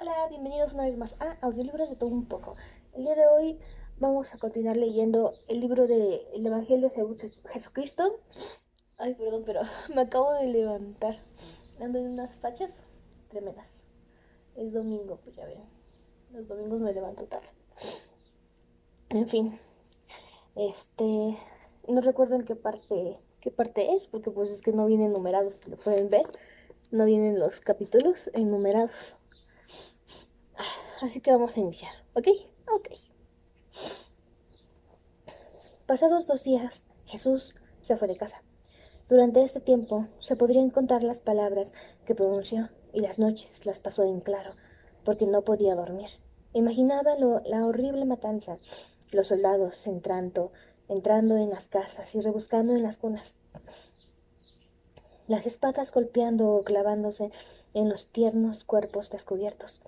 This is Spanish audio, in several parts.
Hola, bienvenidos una vez más a Audiolibros de todo un poco. El día de hoy vamos a continuar leyendo el libro del Evangelio según Jesucristo. Ay, perdón, pero me acabo de levantar. Ando en unas fachas tremendas. Es domingo, pues ya ven. Los domingos me levanto tarde. En fin, este, no recuerdo en qué parte es, porque pues es que no vienen numerados, lo pueden ver. No vienen los capítulos enumerados. Así que vamos a iniciar, ¿ok? Ok. Pasados 2 días, Jesús se fue de casa. Durante este tiempo se podrían contar las palabras que pronunció y las noches las pasó en claro, porque no podía dormir. Imaginaba la horrible matanza, los soldados entrando en las casas y rebuscando en las cunas, las espadas golpeando o clavándose en los tiernos cuerpos descubiertos,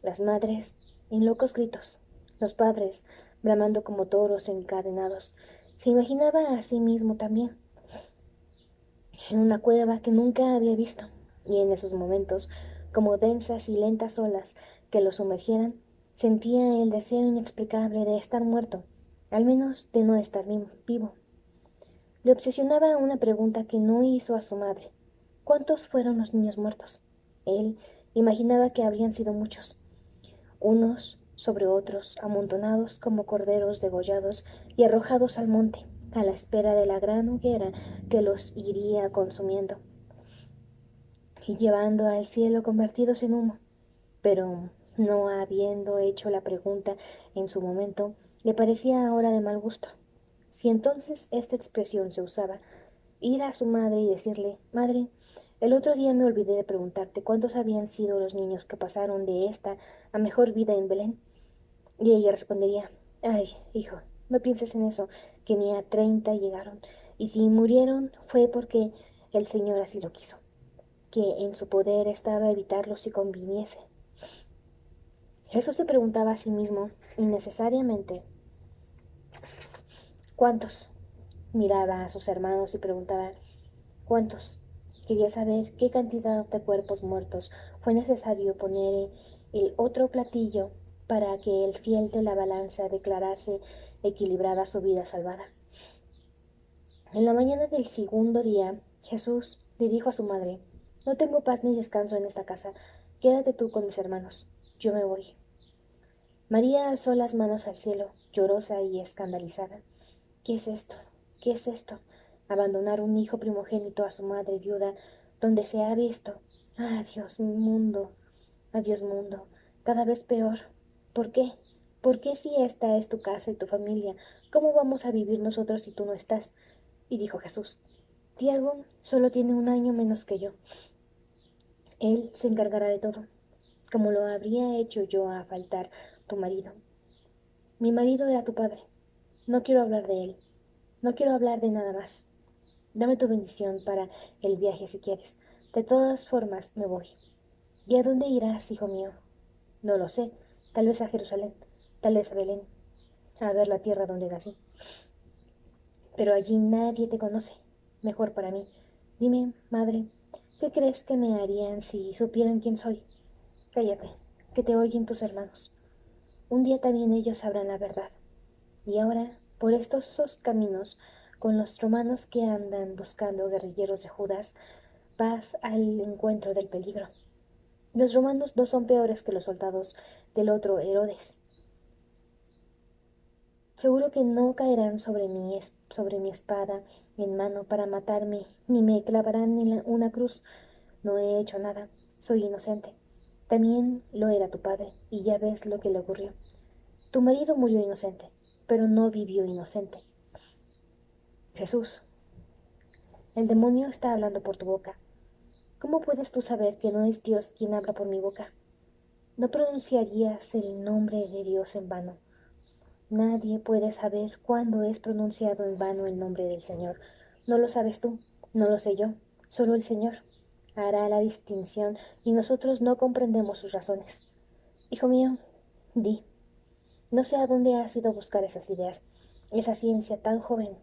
las madres en locos gritos, los padres bramando como toros encadenados. Se imaginaba a sí mismo también, en una cueva que nunca había visto, y en esos momentos, como densas y lentas olas que lo sumergieran, sentía el deseo inexplicable de estar muerto, al menos de no estar vivo. Le obsesionaba una pregunta que no hizo a su madre. ¿Cuántos fueron los niños muertos? Él imaginaba que habrían sido muchos, unos sobre otros, amontonados como corderos degollados y arrojados al monte, a la espera de la gran hoguera que los iría consumiendo y llevando al cielo convertidos en humo. Pero, no habiendo hecho la pregunta en su momento, le parecía ahora de mal gusto. Si entonces esta expresión se usaba, ir a su madre y decirle: Madre, el otro día me olvidé de preguntarte cuántos habían sido los niños que pasaron de esta a mejor vida en Belén. Y ella respondería: Ay, hijo, no pienses en eso, que ni a 30 llegaron, y si murieron fue porque el Señor así lo quiso, que en su poder estaba evitarlo si conviniese. Jesús se preguntaba a sí mismo, innecesariamente, ¿cuántos? Miraba a sus hermanos y preguntaba: ¿cuántos? Quería saber qué cantidad de cuerpos muertos fue necesario poner el otro platillo para que el fiel de la balanza declarase equilibrada su vida salvada. En la mañana del segundo día, Jesús le dijo a su madre: No tengo paz ni descanso en esta casa. Quédate tú con mis hermanos. Yo me voy. María alzó las manos al cielo, llorosa y escandalizada. ¿Qué es esto? ¿Qué es esto? Abandonar un hijo primogénito a su madre viuda, donde se ha visto. Adiós, mundo. Adiós, mundo. Cada vez peor. ¿Por qué? ¿Por qué si esta es tu casa y tu familia? ¿Cómo vamos a vivir nosotros si tú no estás? Y dijo Jesús: Tiago solo tiene 1 año menos que yo. Él se encargará de todo, como lo habría hecho yo a faltar tu marido. Mi marido era tu padre. No quiero hablar de él. No quiero hablar de nada más. Dame tu bendición para el viaje si quieres. De todas formas, me voy. ¿Y a dónde irás, hijo mío? No lo sé. Tal vez a Jerusalén. Tal vez a Belén. A ver la tierra donde nací. Pero allí nadie te conoce. Mejor para mí. Dime, madre, ¿qué crees que me harían si supieran quién soy? Cállate, que te oyen tus hermanos. Un día también ellos sabrán la verdad. Y ahora, por estos caminos, con los romanos que andan buscando guerrilleros de Judas, vas al encuentro del peligro. Los romanos no son peores que los soldados del otro Herodes. Seguro que no caerán sobre mi espada en mano para matarme, ni me clavarán en una cruz. No he hecho nada, soy inocente. También lo era tu padre, y ya ves lo que le ocurrió. Tu marido murió inocente, pero no vivió inocente. Jesús, el demonio está hablando por tu boca. ¿Cómo puedes tú saber que no es Dios quien habla por mi boca? No pronunciarías el nombre de Dios en vano. Nadie puede saber cuándo es pronunciado en vano el nombre del Señor. No lo sabes tú, no lo sé yo, solo el Señor hará la distinción y nosotros no comprendemos sus razones. Hijo mío, di, no sé a dónde has ido a buscar esas ideas, esa ciencia tan joven.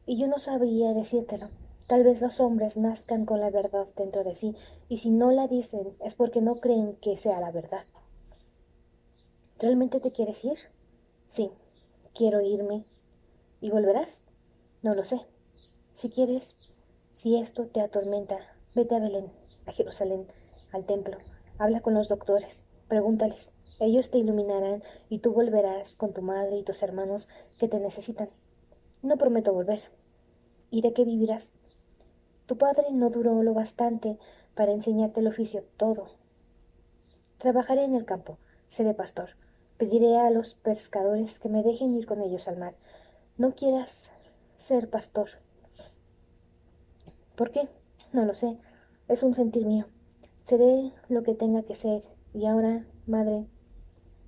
Y yo no sabría decírtelo. Tal vez los hombres nazcan con la verdad dentro de sí, y si no la dicen es porque no creen que sea la verdad. ¿Realmente te quieres ir? Sí, quiero irme. ¿Y volverás? No lo sé. Si quieres, si esto te atormenta, vete a Belén, a Jerusalén, al templo. Habla con los doctores, pregúntales. Ellos te iluminarán y tú volverás con tu madre y tus hermanos que te necesitan. No prometo volver. ¿Y de qué vivirás? Tu padre no duró lo bastante para enseñarte el oficio todo. Trabajaré en el campo, seré pastor. Pediré a los pescadores que me dejen ir con ellos al mar. No quieras ser pastor. ¿Por qué? No lo sé. Es un sentir mío. Seré lo que tenga que ser. Y ahora, madre,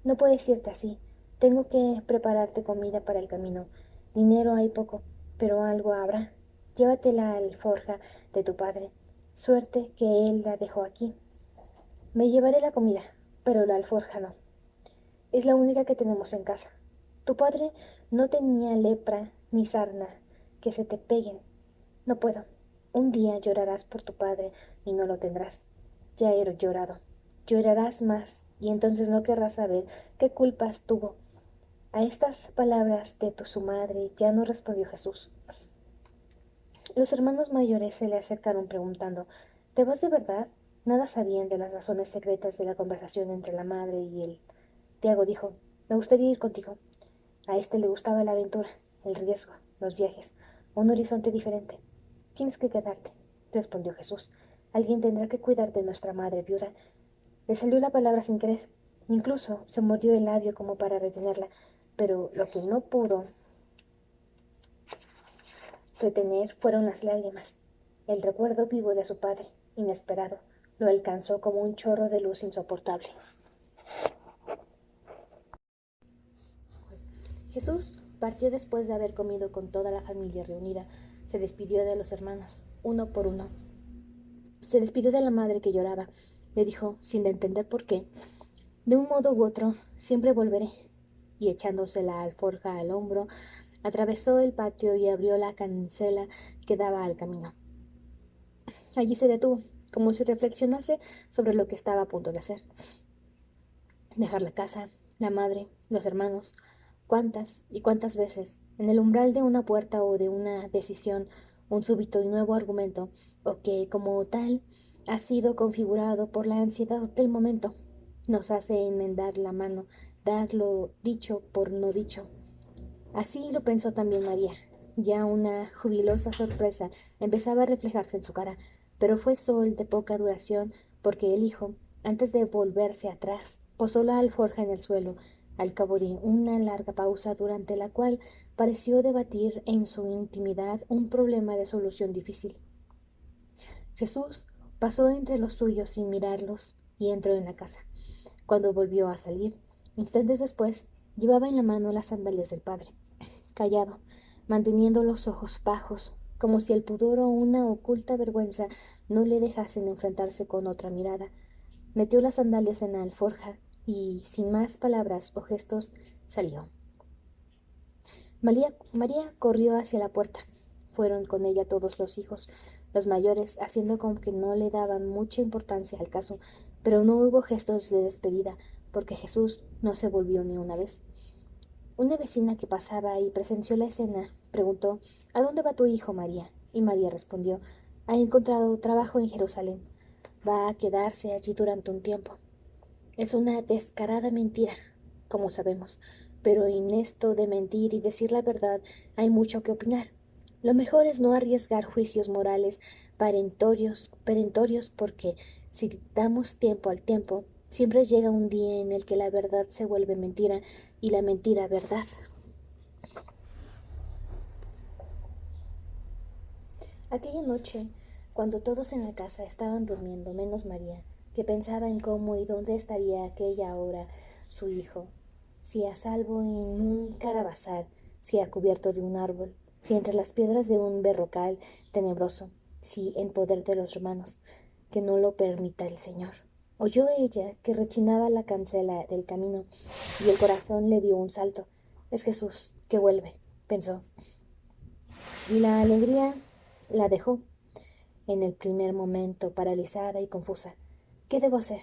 no puedes irte así. Tengo que prepararte comida para el camino. Dinero hay poco, pero algo habrá. Llévate la alforja de tu padre. Suerte que él la dejó aquí. Me llevaré la comida, pero la alforja no. Es la única que tenemos en casa. Tu padre no tenía lepra ni sarna que se te peguen. No puedo. Un día llorarás por tu padre y no lo tendrás. Ya he llorado. Llorarás más y entonces no querrás saber qué culpas tuvo. A estas palabras de su madre ya no respondió Jesús. Los hermanos mayores se le acercaron preguntando, ¿te vas de verdad? Nada sabían de las razones secretas de la conversación entre la madre y él. Tiago dijo, me gustaría ir contigo. A este le gustaba la aventura, el riesgo, los viajes, un horizonte diferente. Tienes que quedarte, respondió Jesús. Alguien tendrá que cuidar de nuestra madre viuda. Le salió la palabra sin querer. Incluso se mordió el labio como para retenerla, pero lo que no pudo retener fueron las lágrimas. El recuerdo vivo de su padre, inesperado, lo alcanzó como un chorro de luz insoportable. Jesús partió después de haber comido con toda la familia reunida. Se despidió de los hermanos, uno por uno. Se despidió de la madre que lloraba. Le dijo, sin entender por qué, de un modo u otro, siempre volveré. Y echándose la alforja al hombro, atravesó el patio y abrió la cancela que daba al camino. Allí se detuvo, como si reflexionase sobre lo que estaba a punto de hacer. Dejar la casa, la madre, los hermanos. ¿Cuántas y cuántas veces, en el umbral de una puerta o de una decisión, un súbito y nuevo argumento, o que, como tal, ha sido configurado por la ansiedad del momento, nos hace enmendar la mano, dar lo dicho por no dicho? Así lo pensó también María. Ya una jubilosa sorpresa empezaba a reflejarse en su cara, pero fue sol de poca duración, porque el hijo, antes de volverse atrás, posó la alforja en el suelo, al cabo de una larga pausa durante la cual pareció debatir en su intimidad un problema de solución difícil. Jesús pasó entre los suyos sin mirarlos y entró en la casa. Cuando volvió a salir, instantes después, llevaba en la mano las sandalias del padre. Callado, manteniendo los ojos bajos, como si el pudor o una oculta vergüenza no le dejasen enfrentarse con otra mirada, metió las sandalias en la alforja y, sin más palabras o gestos, salió. María corrió hacia la puerta. Fueron con ella todos los hijos, los mayores haciendo como que no le daban mucha importancia al caso, pero no hubo gestos de despedida, porque Jesús no se volvió ni una vez. Una vecina que pasaba y presenció la escena preguntó, ¿a dónde va tu hijo, María? Y María respondió, ha encontrado trabajo en Jerusalén. Va a quedarse allí durante un tiempo. Es una descarada mentira, como sabemos, pero en esto de mentir y decir la verdad hay mucho que opinar. Lo mejor es no arriesgar juicios morales perentorios, porque si damos tiempo al tiempo, siempre llega un día en el que la verdad se vuelve mentira y la mentira verdad. Aquella noche, cuando todos en la casa estaban durmiendo, menos María, que pensaba en cómo y dónde estaría aquella hora su hijo, si a salvo en un caravasar, si a cubierto de un árbol, si entre las piedras de un berrocal tenebroso, si en poder de los romanos, que no lo permita el Señor. Oyó ella que rechinaba la cancela del camino, y el corazón le dio un salto. Es Jesús, que vuelve, pensó, y la alegría la dejó. en el primer momento paralizada y confusa. ¿Qué debo hacer?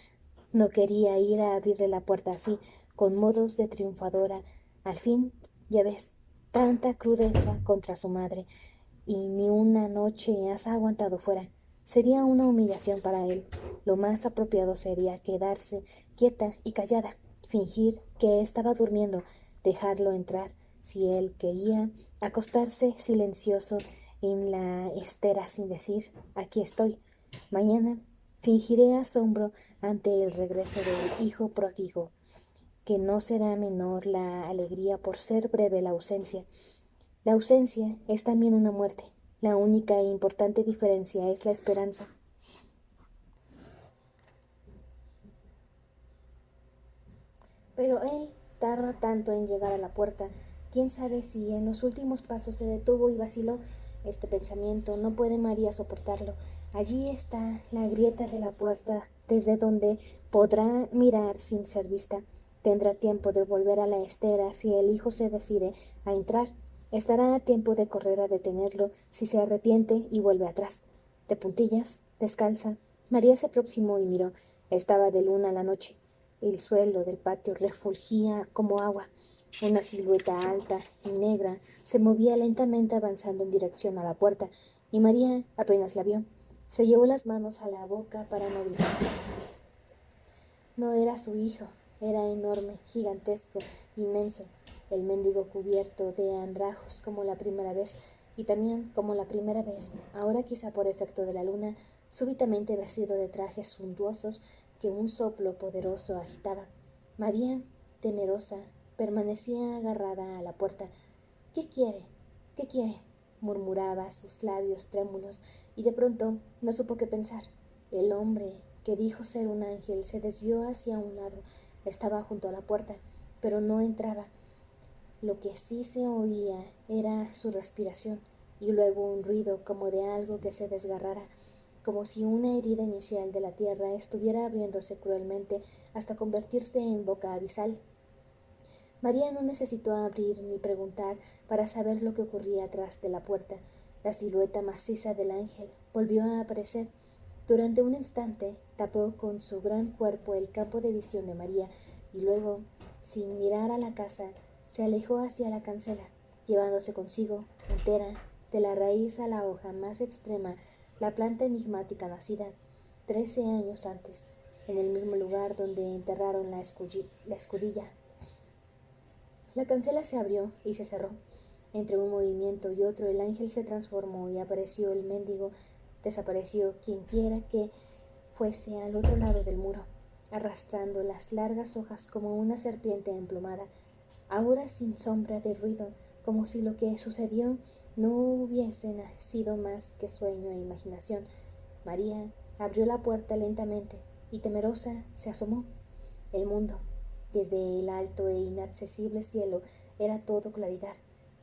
No quería ir a abrirle la puerta así, con modos de triunfadora. Al fin, ya ves, tanta crudeza contra su madre, y ni una noche has aguantado fuera. Sería una humillación para él. Lo más apropiado sería quedarse quieta y callada, fingir que estaba durmiendo, dejarlo entrar, si él quería, acostarse silencioso en la estera sin decir, aquí estoy. Mañana fingiré asombro ante el regreso del hijo pródigo, que no será menor la alegría por ser breve la ausencia. La ausencia es también una muerte. La única e importante diferencia es la esperanza. Pero él tarda tanto en llegar a la puerta. Quién sabe si en los últimos pasos se detuvo y vaciló. Este pensamiento no puede María soportarlo. Allí está la grieta de la puerta, desde donde podrá mirar sin ser vista. Tendrá tiempo de volver a la estera si el hijo se decide a entrar. Estará a tiempo de correr a detenerlo si se arrepiente y vuelve atrás. De puntillas, descalza, María se aproximó y miró. Estaba de luna la noche. El suelo del patio refulgía como agua. Una silueta alta y negra se movía lentamente avanzando en dirección a la puerta, y María apenas la vio. Se llevó las manos a la boca para no gritar. No era su hijo, era enorme, gigantesco, inmenso, el mendigo cubierto de andrajos como la primera vez, y también como la primera vez, ahora quizá por efecto de la luna, súbitamente vestido de trajes suntuosos que un soplo poderoso agitaba. María, temerosa, permanecía agarrada a la puerta. ¿Qué quiere? ¿Qué quiere? Murmuraba sus labios trémulos, y de pronto no supo qué pensar. El hombre, que dijo ser un ángel, se desvió hacia un lado. Estaba junto a la puerta, pero no entraba. Lo que sí se oía era su respiración, y luego un ruido como de algo que se desgarrara, como si una herida inicial de la tierra estuviera abriéndose cruelmente hasta convertirse en boca abisal. María no necesitó abrir ni preguntar para saber lo que ocurría atrás de la puerta. La silueta maciza del ángel volvió a aparecer. Durante un instante tapó con su gran cuerpo el campo de visión de María, y luego, sin mirar a la casa, se alejó hacia la cancela, llevándose consigo, entera, de la raíz a la hoja más extrema, la planta enigmática nacida 13 años antes, en el mismo lugar donde enterraron la escudilla. La cancela se abrió y se cerró. Entre un movimiento y otro el ángel se transformó y apareció el mendigo. Desapareció quienquiera que fuese al otro lado del muro, arrastrando las largas hojas como una serpiente emplumada, ahora sin sombra de ruido, como si lo que sucedió no hubiese sido más que sueño e imaginación. María abrió la puerta lentamente y temerosa se asomó. El mundo, desde el alto e inaccesible cielo, era todo claridad.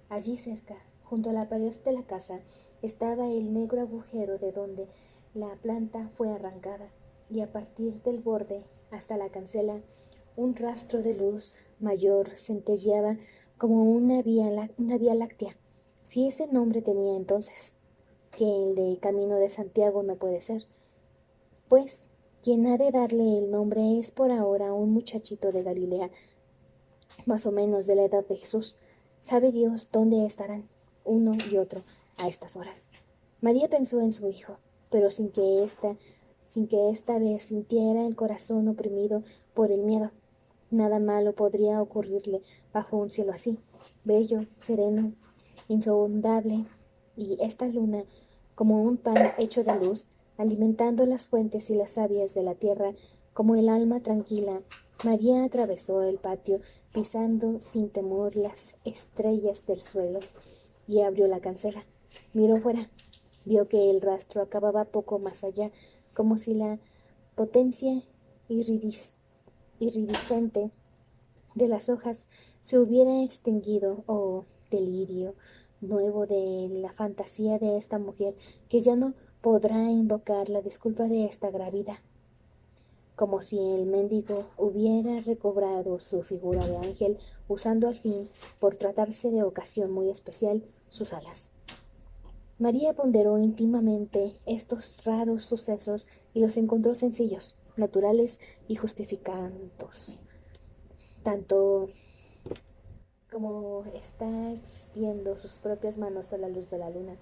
Allí cerca, junto a la pared de la casa, estaba el negro agujero de donde la planta fue arrancada, y a partir del borde hasta la cancela, un rastro de luz mayor centelleaba como una vía láctea. Si ese nombre tenía entonces, que el de Camino de Santiago no puede ser, pues quien ha de darle el nombre es por ahora un muchachito de Galilea, más o menos de la edad de Jesús. Sabe Dios dónde estarán uno y otro a estas horas. María pensó en su hijo, pero sin que esta vez sintiera el corazón oprimido por el miedo. Nada malo podría ocurrirle bajo un cielo así, bello, sereno, insondable, y esta luna, como un pan hecho de luz, alimentando las fuentes y las sabias de la tierra, como el alma tranquila. María atravesó el patio, pisando sin temor las estrellas del suelo, y abrió la cancela. Miró fuera. Vio que el rastro acababa poco más allá, como si la potencia iridiscente de las hojas se hubiera extinguido. Oh, delirio nuevo de la fantasía de esta mujer, que ya no podrá invocar la disculpa de esta gravidad. Como si el mendigo hubiera recobrado su figura de ángel, usando al fin, por tratarse de ocasión muy especial, sus alas. María ponderó íntimamente estos raros sucesos y los encontró sencillos, naturales y justificados, tanto como estar viendo sus propias manos a la luz de la luna.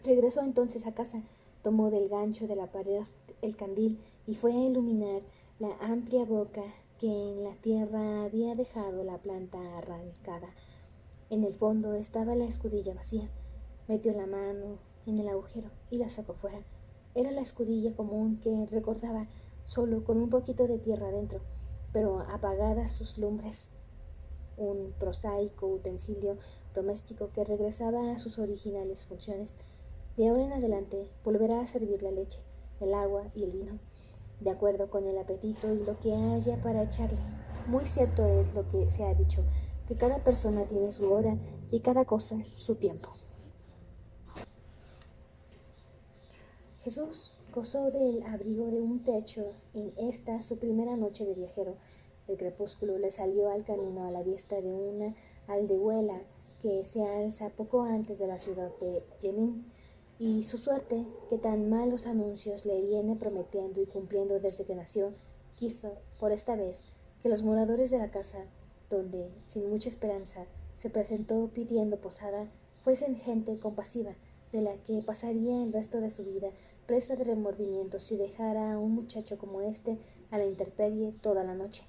Regresó entonces a casa, tomó del gancho de la pared el candil y fue a iluminar la amplia boca que en la tierra había dejado la planta arrancada. En el fondo estaba la escudilla vacía. Metió la mano en el agujero y la sacó fuera. Era la escudilla común que recordaba, solo con un poquito de tierra dentro, pero apagadas sus lumbres. Un prosaico utensilio doméstico que regresaba a sus originales funciones. De ahora en adelante volverá a servir la leche, el agua y el vino, de acuerdo con el apetito y lo que haya para echarle. Muy cierto es lo que se ha dicho, que cada persona tiene su hora y cada cosa su tiempo. Jesús gozó del abrigo de un techo en esta su primera noche de viajero. El crepúsculo le salió al camino a la vista de una aldehuela que se alza poco antes de la ciudad de Jenin, y su suerte, que tan malos anuncios le viene prometiendo y cumpliendo desde que nació, quiso, por esta vez, que los moradores de la casa, donde, sin mucha esperanza, se presentó pidiendo posada, fuesen gente compasiva, de la que pasaría el resto de su vida presa de remordimientos si dejara a un muchacho como este a la intemperie toda la noche.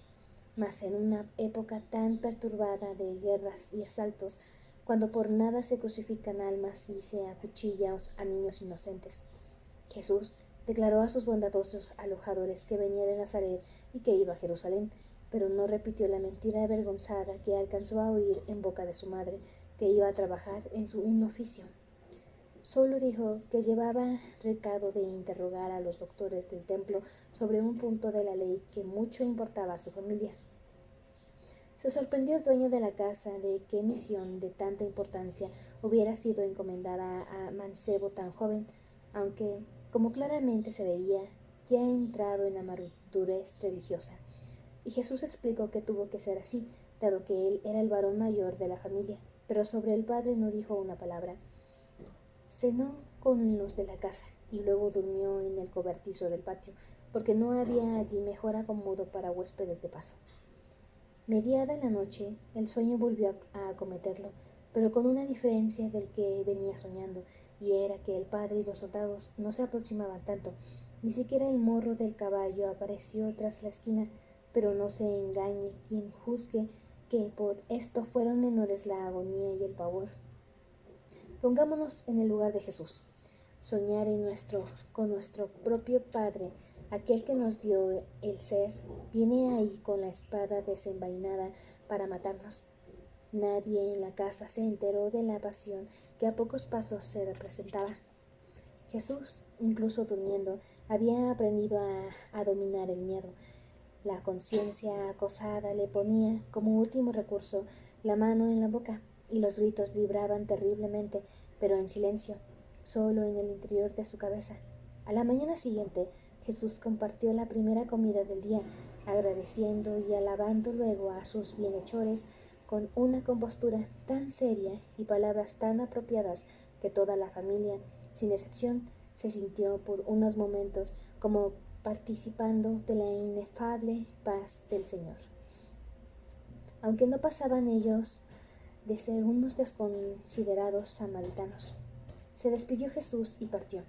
Mas en una época tan perturbada de guerras y asaltos, cuando por nada se crucifican almas y se acuchilla a niños inocentes. Jesús declaró a sus bondadosos alojadores que venía de Nazaret y que iba a Jerusalén, pero no repitió la mentira avergonzada que alcanzó a oír en boca de su madre, que iba a trabajar en un oficio. Solo dijo que llevaba recado de interrogar a los doctores del templo sobre un punto de la ley que mucho importaba a su familia. Se sorprendió el dueño de la casa de qué misión de tanta importancia hubiera sido encomendada a mancebo tan joven, aunque, como claramente se veía, ya ha entrado en la madurez religiosa. Y Jesús explicó que tuvo que ser así, dado que él era el varón mayor de la familia, pero sobre el padre no dijo una palabra. Cenó con los de la casa y luego durmió en el cobertizo del patio, porque no había allí mejor acomodo para huéspedes de paso. Mediada la noche, el sueño volvió a acometerlo, pero con una diferencia del que venía soñando, y era que el padre y los soldados no se aproximaban tanto. Ni siquiera el morro del caballo apareció tras la esquina, pero no se engañe quien juzgue que por esto fueron menores la agonía y el pavor. Pongámonos en el lugar de Jesús. Soñar con nuestro propio Padre, aquel que nos dio el ser, viene ahí con la espada desenvainada para matarnos. Nadie en la casa se enteró de la pasión que a pocos pasos se representaba. Jesús, incluso durmiendo, había aprendido a dominar el miedo. La conciencia acosada le ponía, como último recurso, la mano en la boca, y los gritos vibraban terriblemente, pero en silencio, solo en el interior de su cabeza. A la mañana siguiente, Jesús compartió la primera comida del día, agradeciendo y alabando luego a sus bienhechores con una compostura tan seria y palabras tan apropiadas que toda la familia, sin excepción, se sintió por unos momentos como participando de la inefable paz del Señor. Aunque no pasaban ellos de ser unos desconsiderados samaritanos. Se despidió Jesús y partió,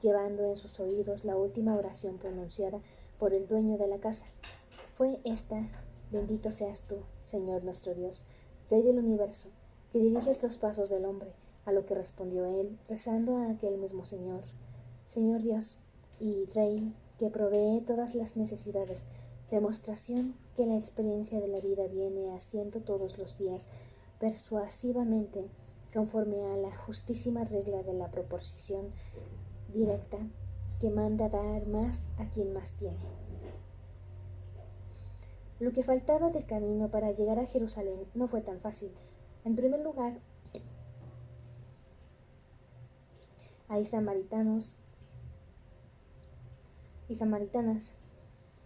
llevando en sus oídos la última oración pronunciada por el dueño de la casa. Fue esta: bendito seas tú, Señor nuestro Dios, Rey del universo, que diriges los pasos del hombre, a lo que respondió él, rezando a aquel mismo Señor. Señor Dios y Rey, que provee todas las necesidades, demostración que la experiencia de la vida viene haciendo todos los días persuasivamente, conforme a la justísima regla de la proporción directa, que manda dar más a quien más tiene. Lo que faltaba del camino para llegar a Jerusalén no fue tan fácil. En primer lugar, hay samaritanos y samaritanas,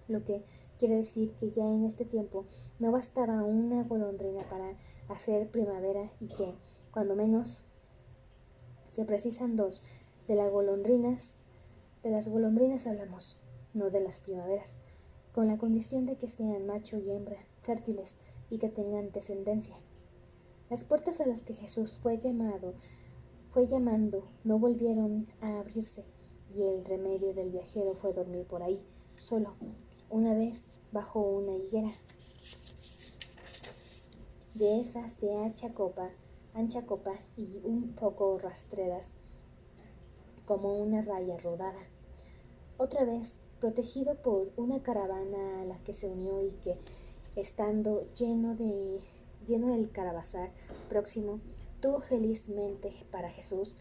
lo que quiere decir que ya en este tiempo no bastaba una golondrina para hacer primavera y que, cuando menos, Se precisan dos. De las golondrinas hablamos, no de las primaveras, con la condición de que sean macho y hembra, fértiles y que tengan descendencia. Las puertas a las que Jesús fue llamando no volvieron a abrirse, y el remedio del viajero fue dormir por ahí, solo, una vez bajo una higuera, de esas de ancha copa y un poco rastreras, como una raya rodada. Otra vez, protegido por una caravana a la que se unió y que, estando lleno el caravasar próximo, tuvo felizmente para Jesús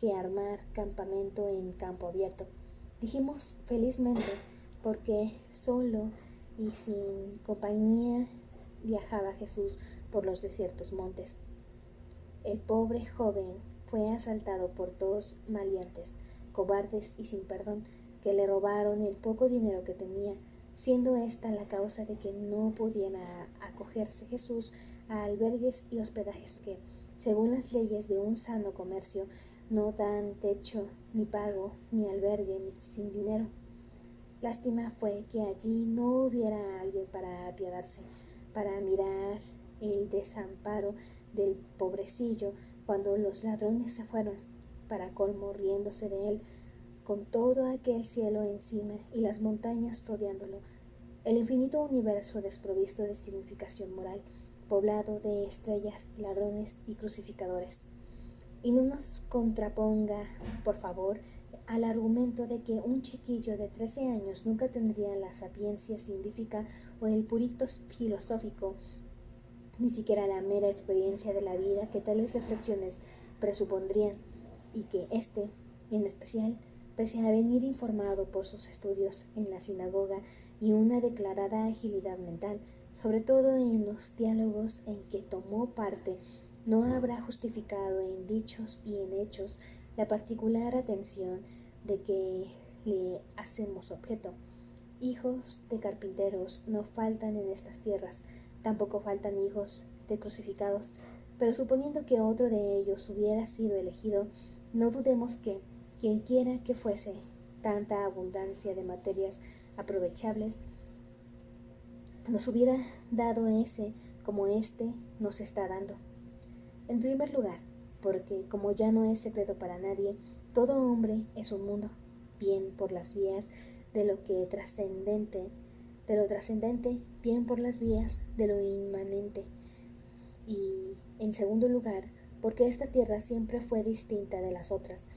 que armar campamento en campo abierto. Dijimos felizmente porque solo y sin compañía viajaba Jesús por los desiertos montes. El pobre joven fue asaltado por dos maleantes, cobardes y sin perdón, que le robaron el poco dinero que tenía, siendo esta la causa de que no pudiera acogerse Jesús a albergues y hospedajes que, según las leyes de un sano comercio, no dan techo, ni pago, ni albergue sin dinero. Lástima fue que allí no hubiera alguien para apiadarse, para mirar el desamparo del pobrecillo cuando los ladrones se fueron, para colmo riéndose de él, con todo aquel cielo encima y las montañas rodeándolo, el infinito universo desprovisto de significación moral, poblado de estrellas, ladrones y crucificadores. Y no nos contraponga, por favor, al argumento de que un chiquillo de 13 años nunca tendría la sapiencia científica o el purito filosófico, ni siquiera la mera experiencia de la vida que tales reflexiones presupondrían, y que éste, en especial, pese a venir informado por sus estudios en la sinagoga y una declarada agilidad mental, sobre todo en los diálogos en que tomó parte, no habrá justificado en dichos y en hechos la particular atención de que le hacemos objeto. Hijos de carpinteros no faltan en estas tierras, tampoco faltan hijos de crucificados, pero suponiendo que otro de ellos hubiera sido elegido, no dudemos que, quien quiera que fuese, tanta abundancia de materias aprovechables nos hubiera dado ese como éste nos está dando. En primer lugar, porque, como ya no es secreto para nadie, todo hombre es un mundo, bien por las vías de lo trascendente, bien por las vías de lo inmanente. Y, en segundo lugar, porque esta tierra siempre fue distinta de las otras.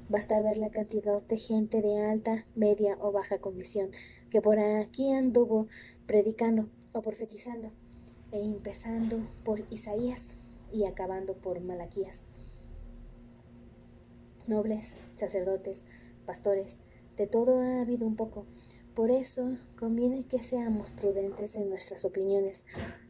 Basta ver la cantidad de gente de alta, media o baja condición que por aquí anduvo predicando o profetizando, empezando por Isaías y acabando por Malaquías. Nobles, sacerdotes, pastores, de todo ha habido un poco. Por eso conviene que seamos prudentes en nuestras opiniones.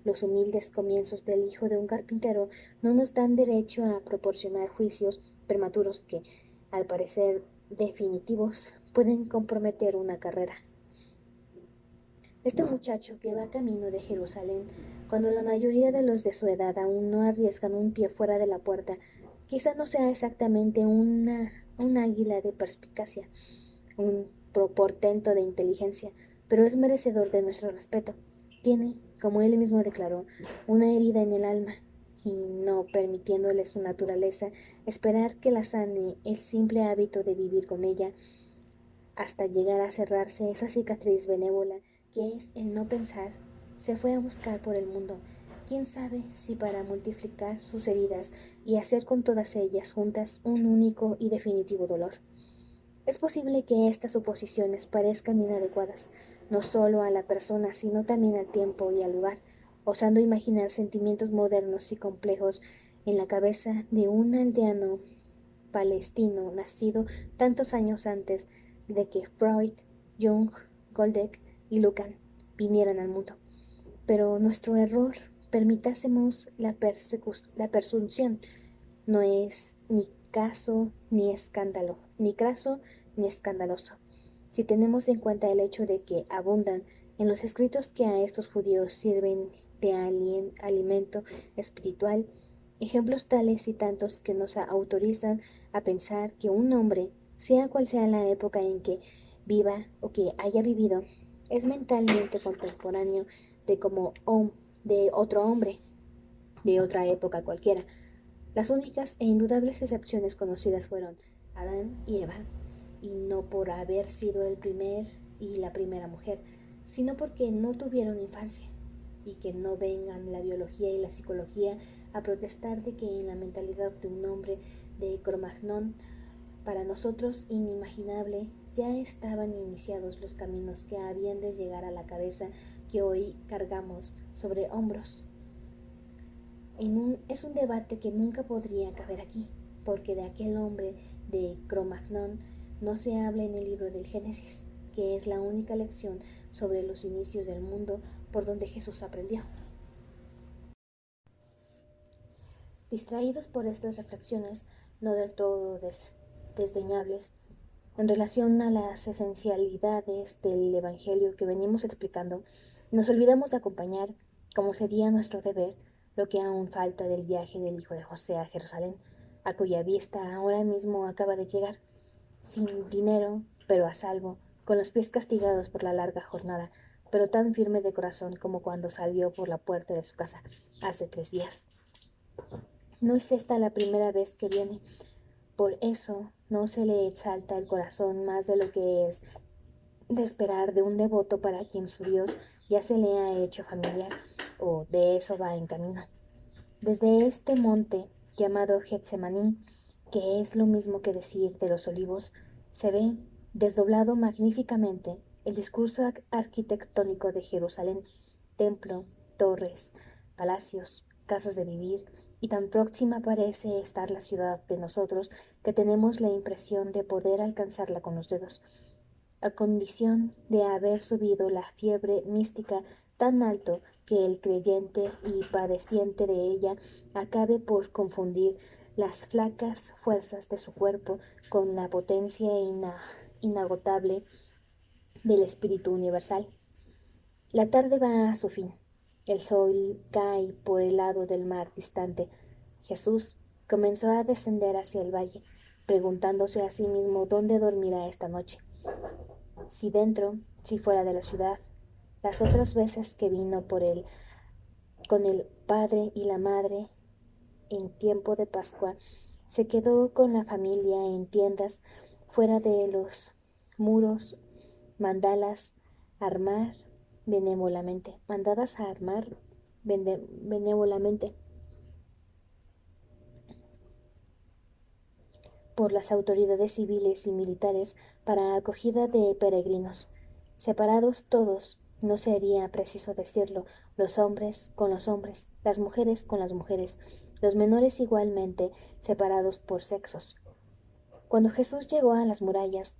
Los humildes comienzos del hijo de un carpintero no nos dan derecho a proporcionar juicios prematuros que, al parecer definitivos, pueden comprometer una carrera. Este muchacho que va camino de Jerusalén, cuando la mayoría de los de su edad aún no arriesgan un pie fuera de la puerta, quizá no sea exactamente un águila de perspicacia, un portento de inteligencia, pero es merecedor de nuestro respeto. Tiene, como él mismo declaró, una herida en el alma, y no permitiéndole su naturaleza esperar que la sane el simple hábito de vivir con ella, hasta llegar a cerrarse esa cicatriz benévola que es el no pensar, se fue a buscar por el mundo, quién sabe si para multiplicar sus heridas y hacer con todas ellas juntas un único y definitivo dolor. Es posible que estas suposiciones parezcan inadecuadas, no solo a la persona, sino también al tiempo y al lugar, osando imaginar sentimientos modernos y complejos en la cabeza de un aldeano palestino nacido tantos años antes de que Freud, Jung, Goldeck y Lucan vinieran al mundo. Pero nuestro error, permitásemos la presunción, no es ni caso ni escándalo, ni craso ni escandaloso, si tenemos en cuenta el hecho de que abundan en los escritos que a estos judíos sirven de alimento espiritual Ejemplos tales y tantos que nos autorizan a pensar que un hombre, sea cual sea la época en que viva o que haya vivido, es mentalmente contemporáneo de de otro hombre de otra época cualquiera. Las únicas e indudables excepciones conocidas fueron Adán y Eva, y no por haber sido el primer y la primera mujer, sino porque no tuvieron infancia, y que no vengan la biología y la psicología a protestar de que en la mentalidad de un hombre de Cromagnon, para nosotros inimaginable, ya estaban iniciados los caminos que habían de llegar a la cabeza que hoy cargamos sobre hombros. Es un debate que nunca podría caber aquí, porque de aquel hombre de Cromagnon no se habla en el libro del Génesis, que es la única lección sobre los inicios del mundo por donde Jesús aprendió. Distraídos por estas reflexiones, no del todo desdeñables, en relación a las esencialidades del Evangelio que venimos explicando, nos olvidamos de acompañar, como sería nuestro deber, lo que aún falta del viaje del hijo de José a Jerusalén, a cuya vista ahora mismo acaba de llegar, sin dinero, pero a salvo, con los pies castigados por la larga jornada, pero tan firme de corazón como cuando salió por la puerta de su casa hace 3 días. No es esta la primera vez que viene, por eso no se le exalta el corazón más de lo que es de esperar de un devoto para quien su Dios ya se le ha hecho familiar, o de eso va en camino. Desde este monte, llamado Getsemaní, que es lo mismo que decir de los olivos, se ve, desdoblado magníficamente, el discurso arquitectónico de Jerusalén, templo, torres, palacios, casas de vivir, y tan próxima parece estar la ciudad de nosotros que tenemos la impresión de poder alcanzarla con los dedos, a condición de haber subido la fiebre mística tan alto que el creyente y padeciente de ella acabe por confundir las flacas fuerzas de su cuerpo con la potencia inagotable del Espíritu Universal. La tarde va a su fin. El sol cae por el lado del mar distante. Jesús comenzó a descender hacia el valle, preguntándose a sí mismo dónde dormirá esta noche, si dentro, si fuera de la ciudad. Las otras veces que vino con el padre y la madre en tiempo de Pascua, se quedó con la familia en tiendas fuera de los muros, mandalas armar mandadas a armar benévolamente por las autoridades civiles y militares para acogida de peregrinos, separados todos, no sería preciso decirlo, los hombres con los hombres, las mujeres con las mujeres, los menores igualmente separados por sexos. Cuando Jesús llegó a las murallas,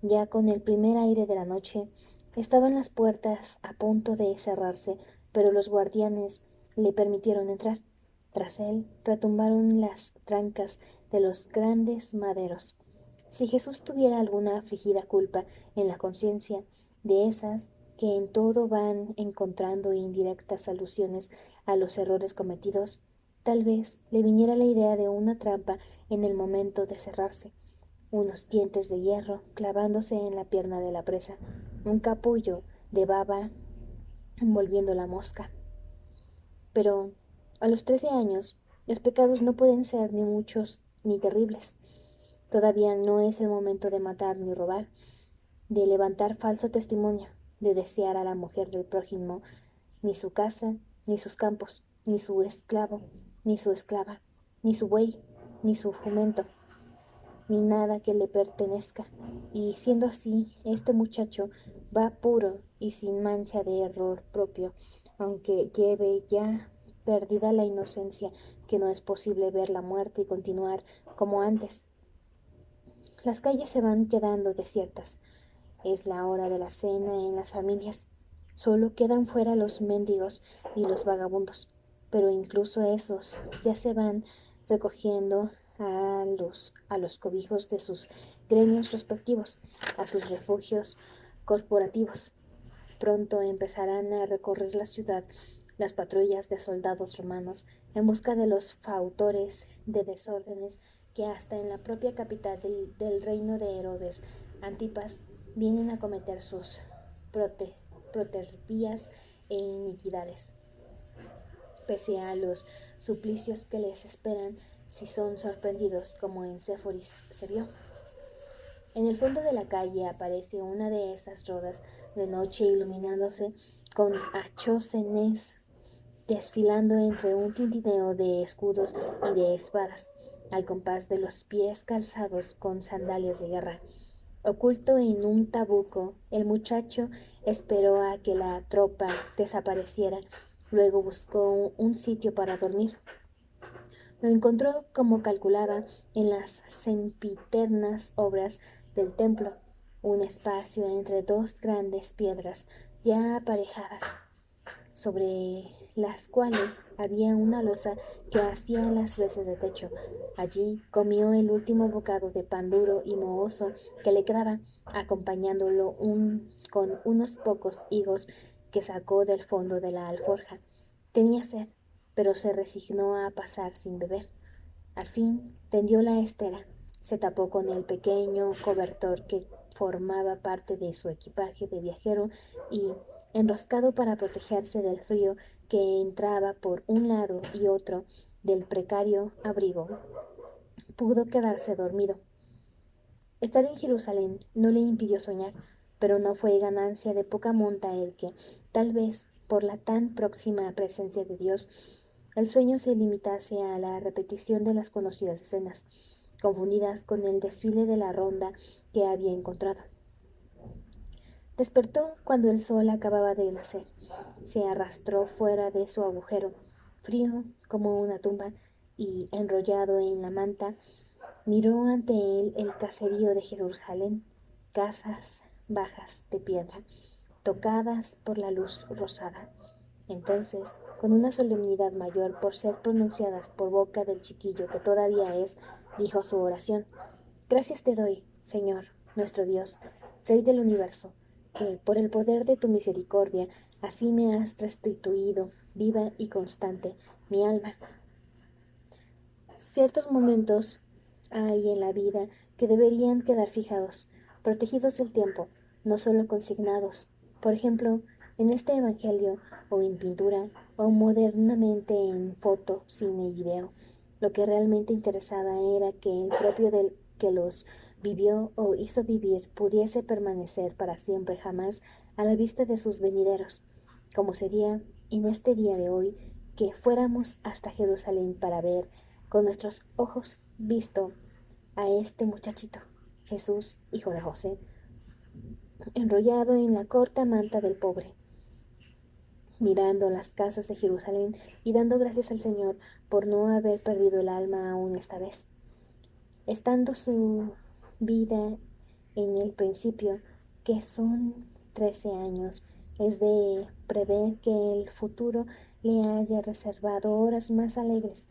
ya con el primer aire de la noche, estaban las puertas a punto de cerrarse, pero los guardianes le permitieron entrar. Tras él retumbaron las trancas de los grandes maderos. Si Jesús tuviera alguna afligida culpa en la conciencia, de esas que en todo van encontrando indirectas alusiones a los errores cometidos, tal vez le viniera la idea de una trampa en el momento de cerrarse, unos dientes de hierro clavándose en la pierna de la presa, un capullo de baba envolviendo la mosca. Pero a los 13 años los pecados no pueden ser ni muchos ni terribles. Todavía no es el momento de matar ni robar, de levantar falso testimonio, de desear a la mujer del prójimo, ni su casa, ni sus campos, ni su esclavo, ni su esclava, ni su buey, ni su jumento, ni nada que le pertenezca. Y siendo así, este muchacho va puro y sin mancha de error propio, aunque lleve ya perdida la inocencia, que no es posible ver la muerte y continuar como antes. Las calles se van quedando desiertas. Es la hora de la cena en las familias. Solo quedan fuera los mendigos y los vagabundos, pero incluso esos ya se van recogiendo a los cobijos de sus gremios respectivos, a sus refugios corporativos. Pronto empezarán a recorrer la ciudad las patrullas de soldados romanos en busca de los fautores de desórdenes que hasta en la propia capital del reino de Herodes, Antipas, vienen a cometer sus protervías e iniquidades. Pese a los suplicios que les esperan si son sorprendidos, como en Séforis se vio. En el fondo de la calle aparece una de estas rodas de noche iluminándose con achocenes desfilando entre un tintineo de escudos y de espadas, al compás de los pies calzados con sandalias de guerra. Oculto en un tabuco, el muchacho esperó a que la tropa desapareciera, luego buscó un sitio para dormir. Lo encontró como calculaba en las sempiternas obras del templo, un espacio entre dos grandes piedras ya aparejadas, sobre las cuales había una losa que hacía las veces de techo. Allí comió el último bocado de pan duro y mohoso que le quedaba, acompañándolo con unos pocos higos que sacó del fondo de la alforja. Tenía sed, pero se resignó a pasar sin beber. Al fin tendió la estera, se tapó con el pequeño cobertor que formaba parte de su equipaje de viajero y, enroscado para protegerse del frío que entraba por un lado y otro del precario abrigo, pudo quedarse dormido. Estar en Jerusalén no le impidió soñar, pero no fue ganancia de poca monta el que, tal vez por la tan próxima presencia de Dios, el sueño se limitase a la repetición de las conocidas escenas, confundidas con el desfile de la ronda que había encontrado. Despertó cuando el sol acababa de nacer. Se arrastró fuera de su agujero, frío como una tumba, y, enrollado en la manta, miró ante él el caserío de Jerusalén, casas bajas de piedra, tocadas por la luz rosada. Entonces, con una solemnidad mayor por ser pronunciadas por boca del chiquillo que todavía es, dijo su oración: Gracias te doy, Señor, nuestro Dios, Rey del universo, que por el poder de tu misericordia así me has restituido, viva y constante, mi alma. Ciertos momentos hay en la vida que deberían quedar fijados, protegidos del tiempo, no solo consignados. Por ejemplo, en este evangelio, o en pintura, o modernamente en foto, cine y video. Lo que realmente interesaba era que el propio del que los vivió o hizo vivir pudiese permanecer para siempre jamás a la vista de sus venideros, como sería en este día de hoy que fuéramos hasta Jerusalén para ver con nuestros ojos visto a este muchachito, Jesús, hijo de José, enrollado en la corta manta del pobre, mirando las casas de Jerusalén y dando gracias al Señor por no haber perdido el alma aún esta vez. Estando su vida en el principio, que son 13 años, es de prever que el futuro le haya reservado horas más alegres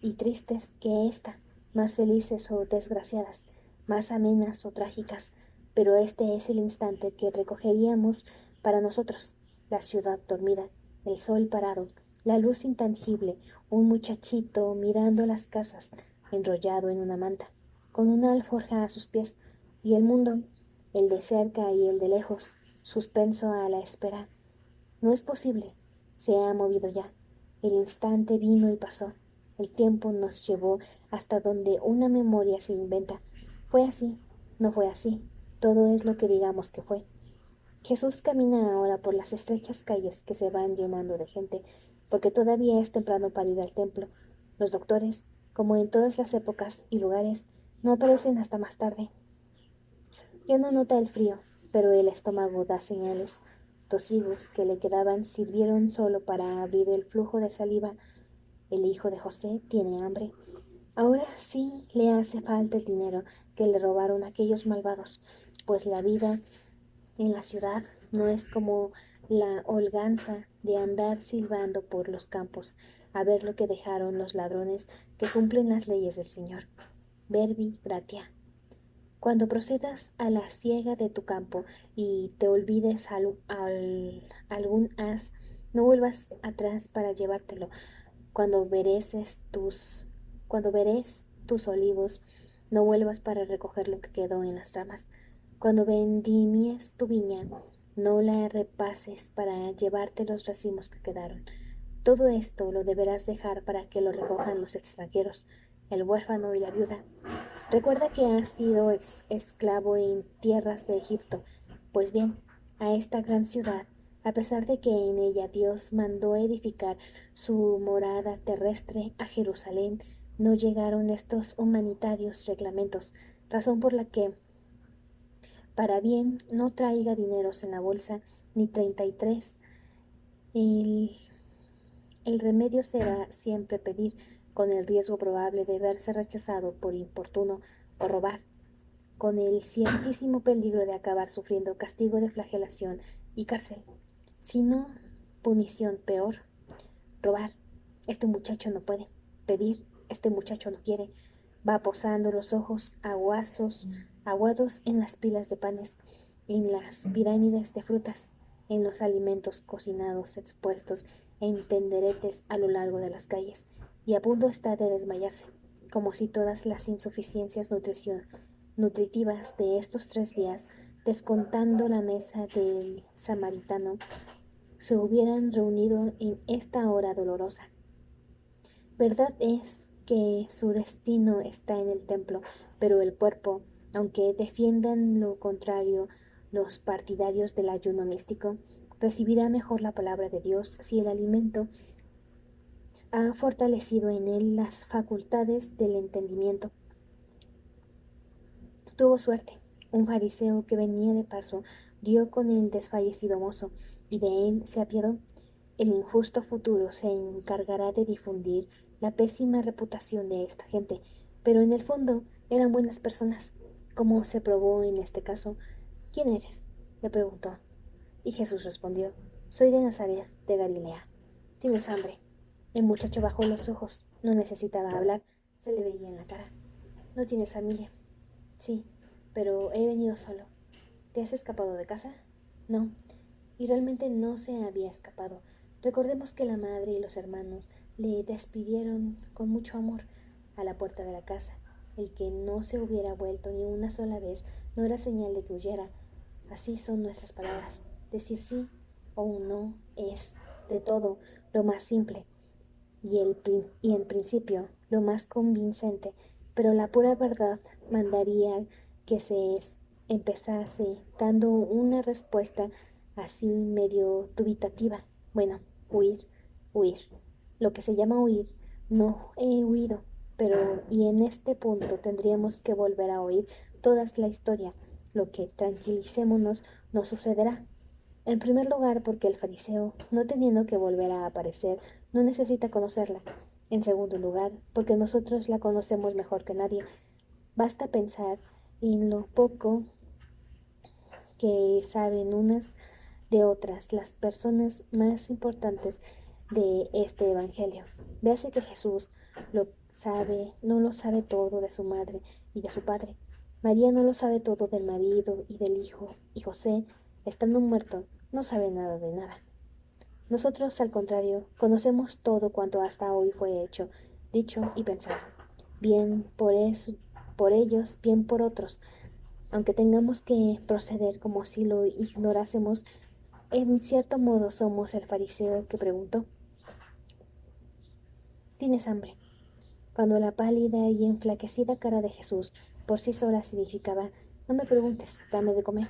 y tristes que esta, más felices o desgraciadas, más amenas o trágicas, pero este es el instante que recogeríamos para nosotros, la ciudad dormida, el sol parado, la luz intangible, un muchachito mirando las casas, enrollado en una manta, con una alforja a sus pies, y el mundo, el de cerca y el de lejos, suspenso a la espera. No es posible, se ha movido ya. El instante vino y pasó. El tiempo nos llevó hasta donde una memoria se inventa. Fue así, no fue así. Todo es lo que digamos que fue. Jesús camina ahora por las estrechas calles que se van llenando de gente, porque todavía es temprano para ir al templo. Los doctores, como en todas las épocas y lugares, no aparecen hasta más tarde. Ya no nota el frío, pero el estómago da señales. Dos higos que le quedaban sirvieron solo para abrir el flujo de saliva. El hijo de José tiene hambre. Ahora sí le hace falta el dinero que le robaron aquellos malvados, pues la vida en la ciudad no es como la holganza de andar silbando por los campos a ver lo que dejaron los ladrones que cumplen las leyes del Señor. Verbi gratia. Cuando procedas a la siega de tu campo y te olvides algún haz, no vuelvas atrás para llevártelo. Cuando cuando veres tus olivos, no vuelvas para recoger lo que quedó en las ramas. Cuando vendimmies tu viña, no la repases para llevarte los racimos que quedaron. Todo esto lo deberás dejar para que lo recojan los extranjeros, el huérfano y la viuda. Recuerda que has sido esclavo en tierras de Egipto. Pues bien, a esta gran ciudad, a pesar de que en ella Dios mandó edificar su morada terrestre a Jerusalén, no llegaron estos humanitarios reglamentos, razón por la que, para bien, no traiga dineros en la bolsa, ni 33. El, el remedio será siempre pedir, con el riesgo probable de verse rechazado por importuno o robar, con el ciertísimo peligro de acabar sufriendo castigo de flagelación y cárcel, sino punición peor. Robar, este muchacho no puede. Pedir, este muchacho no quiere. Va posando los ojos aguados en las pilas de panes, en las pirámides de frutas, en los alimentos cocinados expuestos en tenderetes a lo largo de las calles, y a punto está de desmayarse, como si todas las insuficiencias nutritivas de estos 3 días, descontando la mesa del samaritano, se hubieran reunido en esta hora dolorosa. Verdad es que su destino está en el templo, pero el cuerpo, aunque defiendan lo contrario los partidarios del ayuno místico, recibirá mejor la palabra de Dios si el alimento ha fortalecido en él las facultades del entendimiento. Tuvo suerte. Un fariseo que venía de paso dio con el desfallecido mozo, y de él se apiadó. El injusto futuro se encargará de difundir la pésima reputación de esta gente, pero en el fondo eran buenas personas, como se probó en este caso. ¿Quién eres?, le preguntó. Y Jesús respondió: Soy de Nazaret, de Galilea. ¿Tienes hambre? El muchacho bajó los ojos. No necesitaba hablar, se le veía en la cara. ¿No tienes familia? Sí, pero he venido solo. ¿Te has escapado de casa? No, y realmente no se había escapado. Recordemos que la madre y los hermanos le despidieron con mucho amor a la puerta de la casa. El que no se hubiera vuelto ni una sola vez no era señal de que huyera. Así son nuestras palabras. Decir sí o un no es, de todo, lo más simple y en principio lo más convincente, pero la pura verdad mandaría que empezase dando una respuesta así medio dubitativa. Bueno, huir, huir. Lo que se llama huir, no he huido, pero y en este punto tendríamos que volver a oír toda la historia. Lo que, tranquilicémonos, no sucederá. En primer lugar, porque el fariseo, no teniendo que volver a aparecer, no necesita conocerla. En segundo lugar, porque nosotros la conocemos mejor que nadie. Basta pensar en lo poco que saben unas de otras las personas más importantes de este evangelio. Véase que Jesús no lo sabe todo de su madre y de su padre. María no lo sabe todo del marido y del hijo, y José, estando muerto, no sabe nada de nada. Nosotros, al contrario, conocemos todo cuanto hasta hoy fue hecho, dicho y pensado, bien por ellos, bien por otros, aunque tengamos que proceder como si lo ignorásemos. En cierto modo somos el fariseo que preguntó: ¿Tienes hambre? Cuando la pálida y enflaquecida cara de Jesús por sí sola significaba: no me preguntes, dame de comer.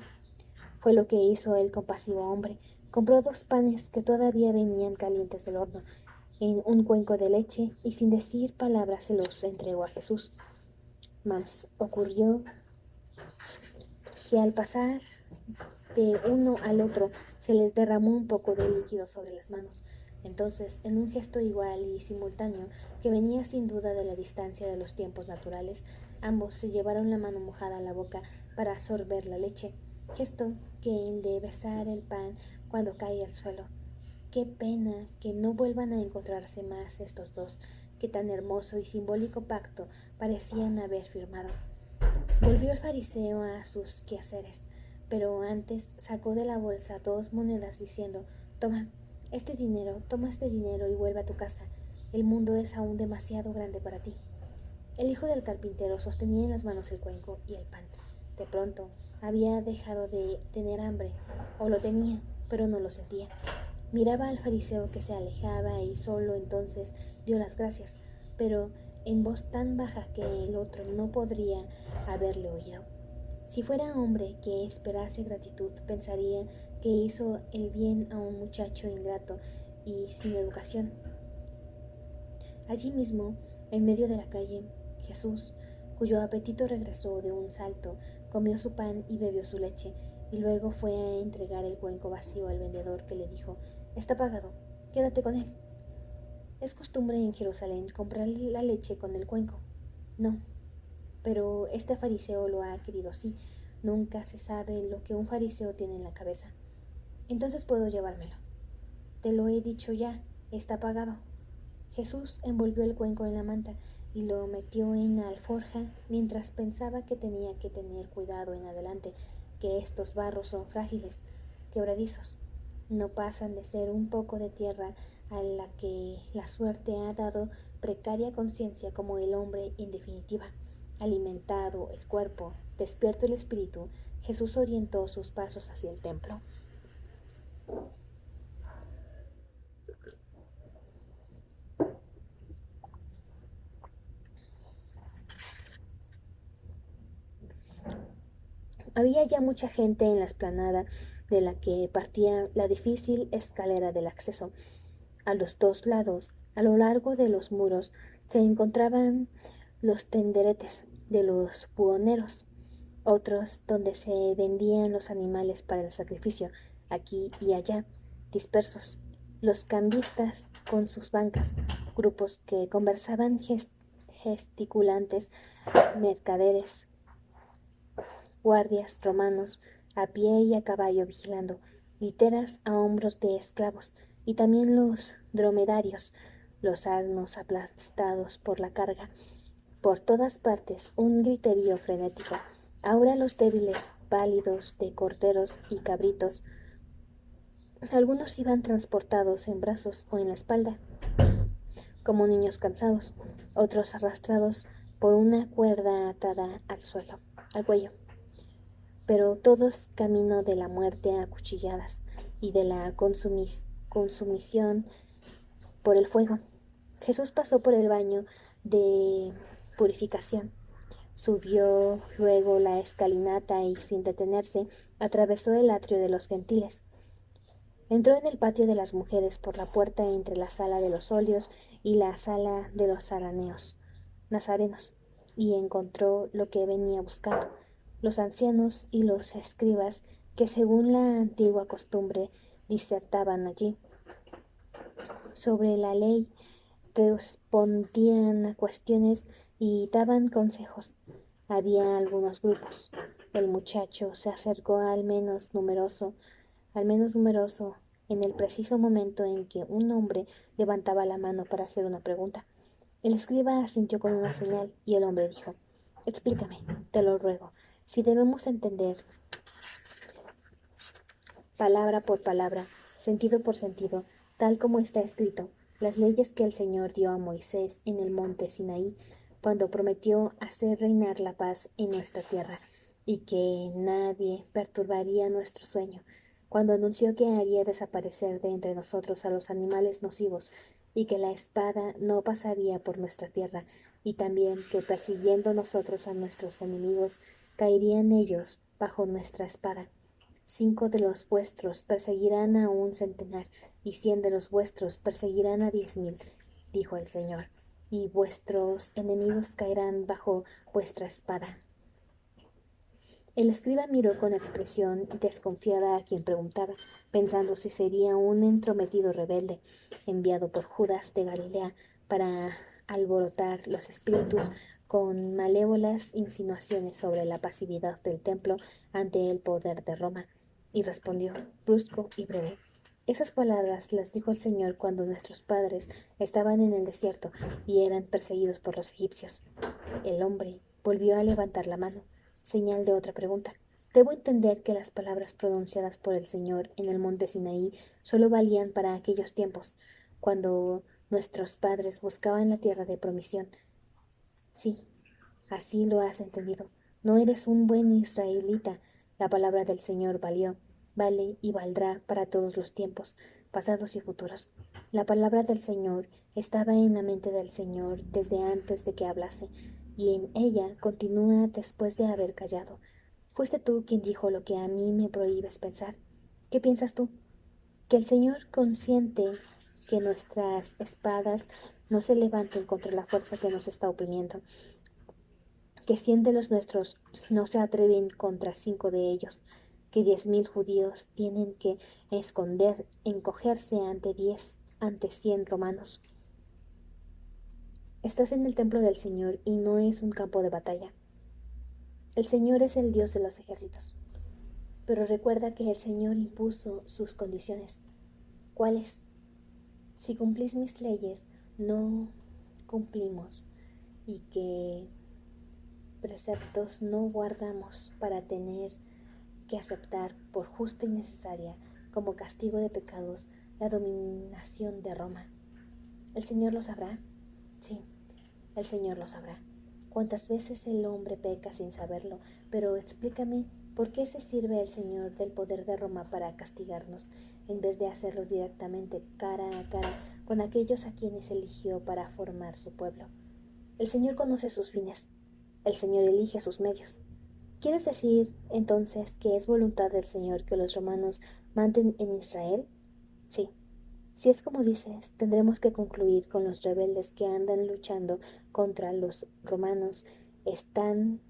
Fue lo que hizo el compasivo hombre. Compró 2 panes que todavía venían calientes del horno, en un cuenco de leche, y sin decir palabra se los entregó a Jesús. Mas ocurrió que al pasar de uno al otro se les derramó un poco de líquido sobre las manos. Entonces, en un gesto igual y simultáneo, que venía sin duda de la distancia de los tiempos naturales, ambos se llevaron la mano mojada a la boca para sorber la leche, gesto que el de besar el pan cuando cae al suelo. Qué pena que no vuelvan a encontrarse más estos dos, que tan hermoso y simbólico pacto parecían haber firmado. Volvió el fariseo a sus quehaceres, pero antes sacó de la bolsa 2 monedas diciendo: toma este dinero y vuelve a tu casa. El mundo es aún demasiado grande para ti. El hijo del carpintero sostenía en las manos el cuenco y el pan. De pronto había dejado de tener hambre, o lo tenía, pero no lo sentía. Miraba al fariseo que se alejaba y solo entonces dio las gracias, pero en voz tan baja que el otro no podría haberle oído. Si fuera hombre que esperase gratitud, pensaría que hizo el bien a un muchacho ingrato y sin educación. Allí mismo, en medio de la calle, Jesús, cuyo apetito regresó de un salto, comió su pan y bebió su leche, y luego fue a entregar el cuenco vacío al vendedor, que le dijo: «Está pagado, quédate con él». ¿Es costumbre en Jerusalén comprar la leche con el cuenco? No, pero este fariseo lo ha querido así. Nunca se sabe lo que un fariseo tiene en la cabeza. Entonces puedo llevármelo. Te lo he dicho ya, está pagado. Jesús envolvió el cuenco en la manta y lo metió en la alforja, mientras pensaba que tenía que tener cuidado en adelante, que estos barros son frágiles, quebradizos. No pasan de ser un poco de tierra a la que la suerte ha dado precaria conciencia, como el hombre en definitiva. Alimentado el cuerpo, despierto el espíritu, Jesús orientó sus pasos hacia el templo. Había ya mucha gente en la explanada de la que partía la difícil escalera del acceso. A los 2 lados, a lo largo de los muros, se encontraban los tenderetes de los buhoneros, otros donde se vendían los animales para el sacrificio, aquí y allá, dispersos. Los cambistas con sus bancas, grupos que conversaban gesticulantes, mercaderes, guardias romanos a pie y a caballo vigilando, literas a hombros de esclavos, y también los dromedarios, los asnos aplastados por la carga. Por todas partes un griterío frenético. Ahora los débiles, pálidos de corderos y cabritos. Algunos iban transportados en brazos o en la espalda, como niños cansados, otros arrastrados por una cuerda atada al cuello, pero todos camino de la muerte a cuchilladas y de la consumición por el fuego. Jesús pasó por el baño de purificación, subió luego la escalinata y, sin detenerse, atravesó el atrio de los gentiles. Entró en el patio de las mujeres por la puerta entre la sala de los óleos y la sala de los nazarenos, y encontró lo que venía buscando: los ancianos y los escribas, que según la antigua costumbre disertaban allí sobre la ley, respondían a cuestiones y daban consejos. Había algunos grupos. El muchacho se acercó al menos numeroso, en el preciso momento en que un hombre levantaba la mano para hacer una pregunta. El escriba asintió con una señal, y el hombre dijo: «Explícame, te lo ruego, si debemos entender palabra por palabra, sentido por sentido, tal como está escrito, las leyes que el Señor dio a Moisés en el monte Sinaí, cuando prometió hacer reinar la paz en nuestra tierra, y que nadie perturbaría nuestro sueño, cuando anunció que haría desaparecer de entre nosotros a los animales nocivos, y que la espada no pasaría por nuestra tierra, y también que persiguiendo nosotros a nuestros enemigos, caerían ellos bajo nuestra espada. 5 de los vuestros perseguirán a un centenar, y 100 de los vuestros perseguirán a 10.000, dijo el Señor, y vuestros enemigos caerán bajo vuestra espada». El escriba miró con expresión desconfiada a quien preguntaba, pensando si sería un entrometido rebelde, enviado por Judas de Galilea para alborotar los espíritus con malévolas insinuaciones sobre la pasividad del templo ante el poder de Roma, y respondió, brusco y breve: «Esas palabras las dijo el Señor cuando nuestros padres estaban en el desierto y eran perseguidos por los egipcios». El hombre volvió a levantar la mano. señal de otra pregunta. Debo entender que las palabras pronunciadas por el Señor en el monte Sinaí solo valían para aquellos tiempos, cuando nuestros padres buscaban la tierra de promisión. Sí, así lo has entendido. No eres un buen israelita. La palabra del Señor vale y valdrá para todos los tiempos, pasados y futuros. La palabra del Señor estaba en la mente del Señor desde antes de que hablase, y en ella continúa después de haber callado. Fuiste tú quien dijo lo que a mí me prohíbes pensar. ¿Qué piensas tú? Que el Señor consiente que nuestras espadas no se levanten contra la fuerza que nos está oprimiendo, que 100 de los nuestros no se atreven contra 5 de ellos, que 10.000 judíos tienen que encogerse ante 100 romanos. Estás en el templo del Señor y no es un campo de batalla. El Señor es el Dios de los ejércitos. Pero recuerda que el Señor impuso sus condiciones. ¿Cuáles? Si cumplís mis leyes, no cumplimos, y que preceptos no guardamos para tener que aceptar por justa y necesaria como castigo de pecados la dominación de Roma. ¿El Señor lo sabrá? Sí, el Señor lo sabrá. ¿Cuántas veces el hombre peca sin saberlo? Pero explícame por qué se sirve el Señor del poder de Roma para castigarnos, en vez de hacerlo directamente, cara a cara, con aquellos a quienes eligió para formar su pueblo. El Señor conoce sus fines. El Señor elige sus medios. ¿Quieres decir, entonces, que es voluntad del Señor que los romanos manden en Israel? Sí. Si es como dices, tendremos que concluir con los rebeldes que andan luchando contra los romanos. Están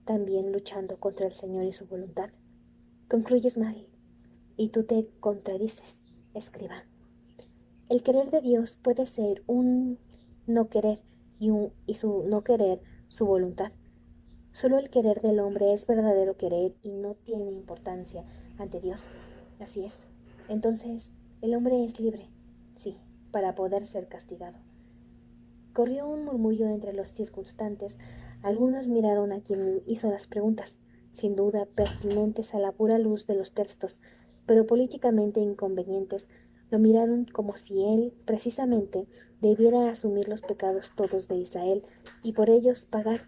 también luchando contra el Señor y su voluntad. Concluyes mal, y tú te contradices, escriba. El querer de Dios puede ser un no querer y su no querer su voluntad. Solo el querer del hombre es verdadero querer y no tiene importancia ante Dios. Así es. Entonces, el hombre es libre, sí, para poder ser castigado. Corrió un murmullo entre los circunstantes. Algunos miraron a quien hizo las preguntas, sin duda pertinentes a la pura luz de los textos, pero políticamente inconvenientes. Lo miraron como si él, precisamente, debiera asumir los pecados todos de Israel y por ellos pagar.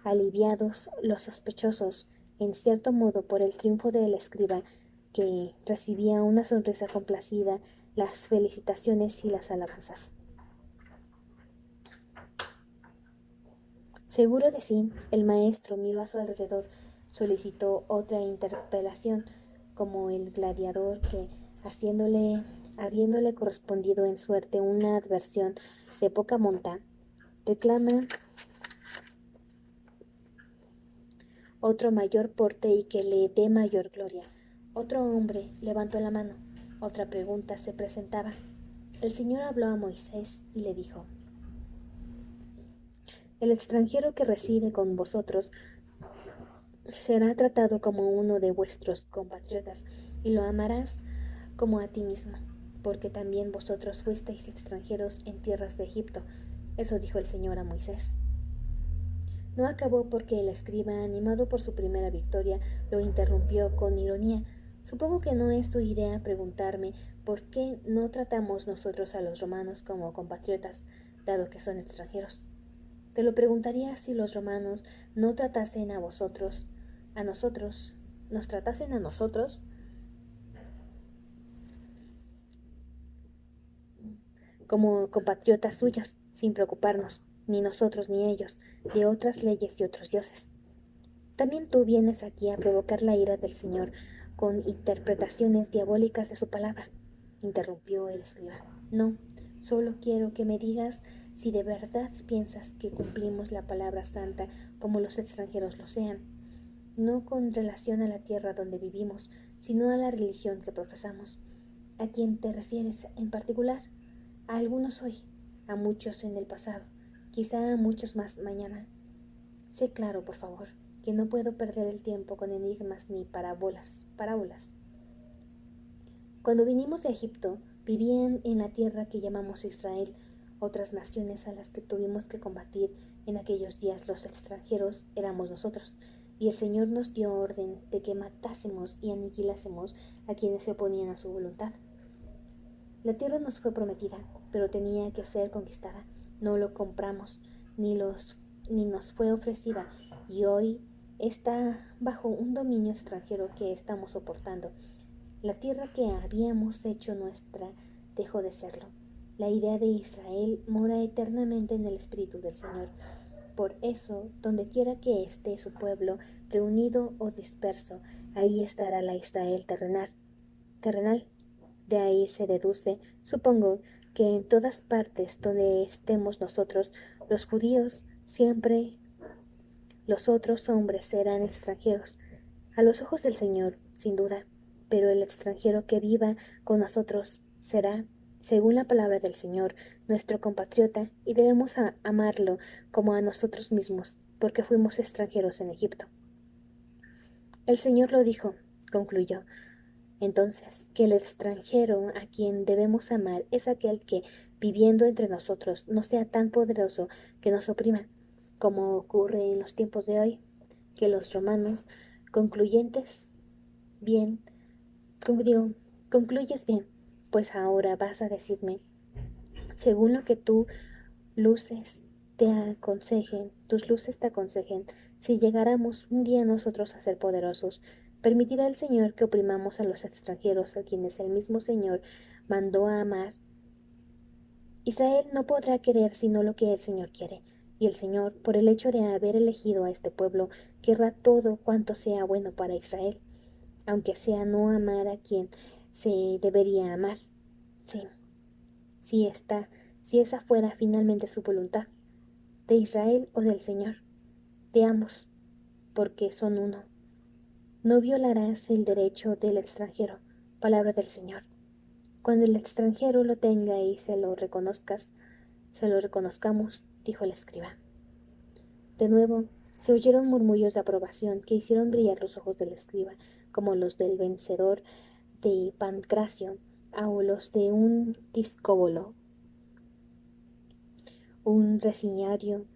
Aliviados los sospechosos, en cierto modo, por el triunfo del escriba, que recibía una sonrisa complacida las felicitaciones y las alabanzas. Seguro de sí, el maestro miró a su alrededor, solicitó otra interpelación, como el gladiador que, habiéndole correspondido en suerte una adversión de poca monta, reclama otro mayor porte y que le dé mayor gloria. Otro hombre levantó la mano. Otra pregunta se presentaba. El Señor habló a Moisés y le dijo: El extranjero que reside con vosotros será tratado como uno de vuestros compatriotas, y lo amarás como a ti mismo, porque también vosotros fuisteis extranjeros en tierras de Egipto. Eso dijo el Señor a Moisés. No acabó porque el escriba, animado por su primera victoria, lo interrumpió con ironía. Supongo que no es tu idea preguntarme por qué no tratamos nosotros a los romanos como compatriotas, dado que son extranjeros. Te lo preguntaría si los romanos no tratasen a nosotros, nos tratasen a nosotros como compatriotas suyos, sin preocuparnos, ni nosotros ni ellos, de otras leyes y otros dioses. También tú vienes aquí a provocar la ira del Señor con interpretaciones diabólicas de su palabra, interrumpió el escriba. No, solo quiero que me digas si de verdad piensas que cumplimos la palabra santa como los extranjeros lo sean, no con relación a la tierra donde vivimos, sino a la religión que profesamos. ¿A quién te refieres en particular? A algunos hoy, a muchos en el pasado, quizá a muchos más mañana. Sé claro, por favor, que no puedo perder el tiempo con enigmas ni parábolas. Cuando vinimos de Egipto, vivían en la tierra que llamamos Israel otras naciones a las que tuvimos que combatir En aquellos días los extranjeros éramos nosotros, y el Señor nos dio orden de que matásemos y aniquilásemos a quienes se oponían a su voluntad. La tierra nos fue prometida, pero tenía que ser conquistada. No lo compramos, ni nos fue ofrecida, y hoy está bajo un dominio extranjero que estamos soportando. La tierra que habíamos hecho nuestra dejó de serlo. La idea de Israel mora eternamente en el Espíritu del Señor. Por eso, donde quiera que esté su pueblo, reunido o disperso, ahí estará la Israel terrenal. De ahí se deduce, supongo, que en todas partes donde estemos nosotros, los judíos, siempre los otros hombres serán extranjeros, a los ojos del Señor, sin duda, pero el extranjero que viva con nosotros será, según la palabra del Señor, nuestro compatriota, y debemos amarlo como a nosotros mismos, porque fuimos extranjeros en Egipto. El Señor lo dijo, concluyó. Entonces, que el extranjero a quien debemos amar es aquel que, viviendo entre nosotros, no sea tan poderoso que nos oprima, como ocurre en los tiempos de hoy, que los romanos, concluyentes bien, digo, concluyes bien, pues ahora vas a decirme, según lo que tus luces te aconsejen, si llegáramos un día nosotros a ser poderosos, permitirá el Señor que oprimamos a los extranjeros a quienes el mismo Señor mandó a amar. Israel no podrá querer sino lo que el Señor quiere, y el Señor, por el hecho de haber elegido a este pueblo, querrá todo cuanto sea bueno para Israel, aunque sea no amar a quien se debería amar. Sí, si esa fuera finalmente su voluntad, de Israel o del Señor, de ambos, porque son uno. No violarás el derecho del extranjero, palabra del Señor. Cuando el extranjero lo tenga y se lo reconozcamos, dijo el escriba. De nuevo, se oyeron murmullos de aprobación que hicieron brillar los ojos del escriba, como los del vencedor de Pancracio, o los de un discóbolo, un resignatario,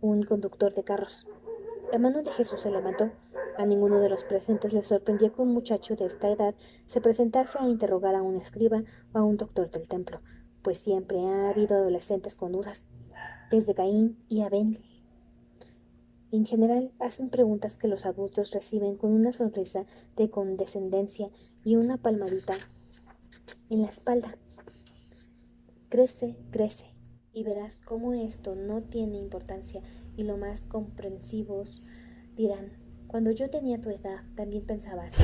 un conductor de carros. La mano de Jesús se levantó. A ninguno de los presentes le sorprendió que un muchacho de esta edad se presentase a interrogar a un escriba o a un doctor del templo, pues siempre ha habido adolescentes con dudas, desde Caín y Abel. En general, hacen preguntas que los adultos reciben con una sonrisa de condescendencia y una palmadita en la espalda. Crece, crece, y verás cómo esto no tiene importancia, y lo más comprensivos dirán, cuando yo tenía tu edad también pensaba así.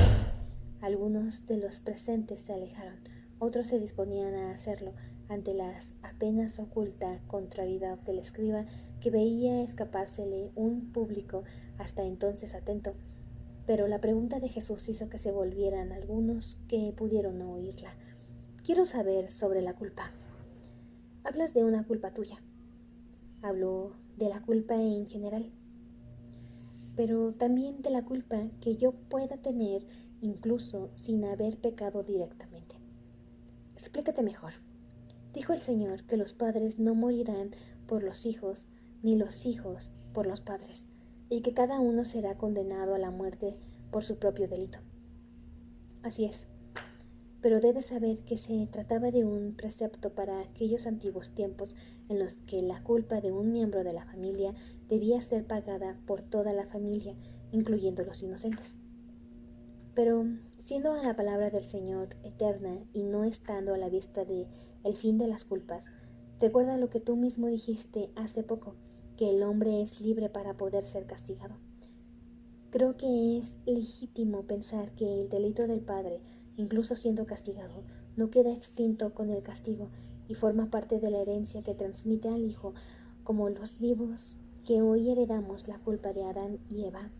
Algunos de los presentes se alejaron, otros se disponían a hacerlo ante la apenas oculta contrariedad del escriba, que veía escapársele un público hasta entonces atento. Pero la pregunta de Jesús hizo que se volvieran algunos que pudieron oírla. Quiero saber sobre la culpa. Hablas de una culpa tuya. Hablo de la culpa en general, pero también de la culpa que yo pueda tener incluso sin haber pecado directamente. Explícate mejor. Dijo el Señor que los padres no morirán por los hijos, ni los hijos por los padres, y que cada uno será condenado a la muerte por su propio delito. Así es, pero debes saber que se trataba de un precepto para aquellos antiguos tiempos en los que la culpa de un miembro de la familia debía ser pagada por toda la familia, incluyendo los inocentes. Pero, siendo a la palabra del Señor eterna y no estando a la vista de el fin de las culpas, recuerda lo que tú mismo dijiste hace poco, que el hombre es libre para poder ser castigado. Creo que es legítimo pensar que el delito del padre, incluso siendo castigado, no queda extinto con el castigo y forma parte de la herencia que transmite al hijo, como los vivos que hoy heredamos la culpa de Adán y Eva,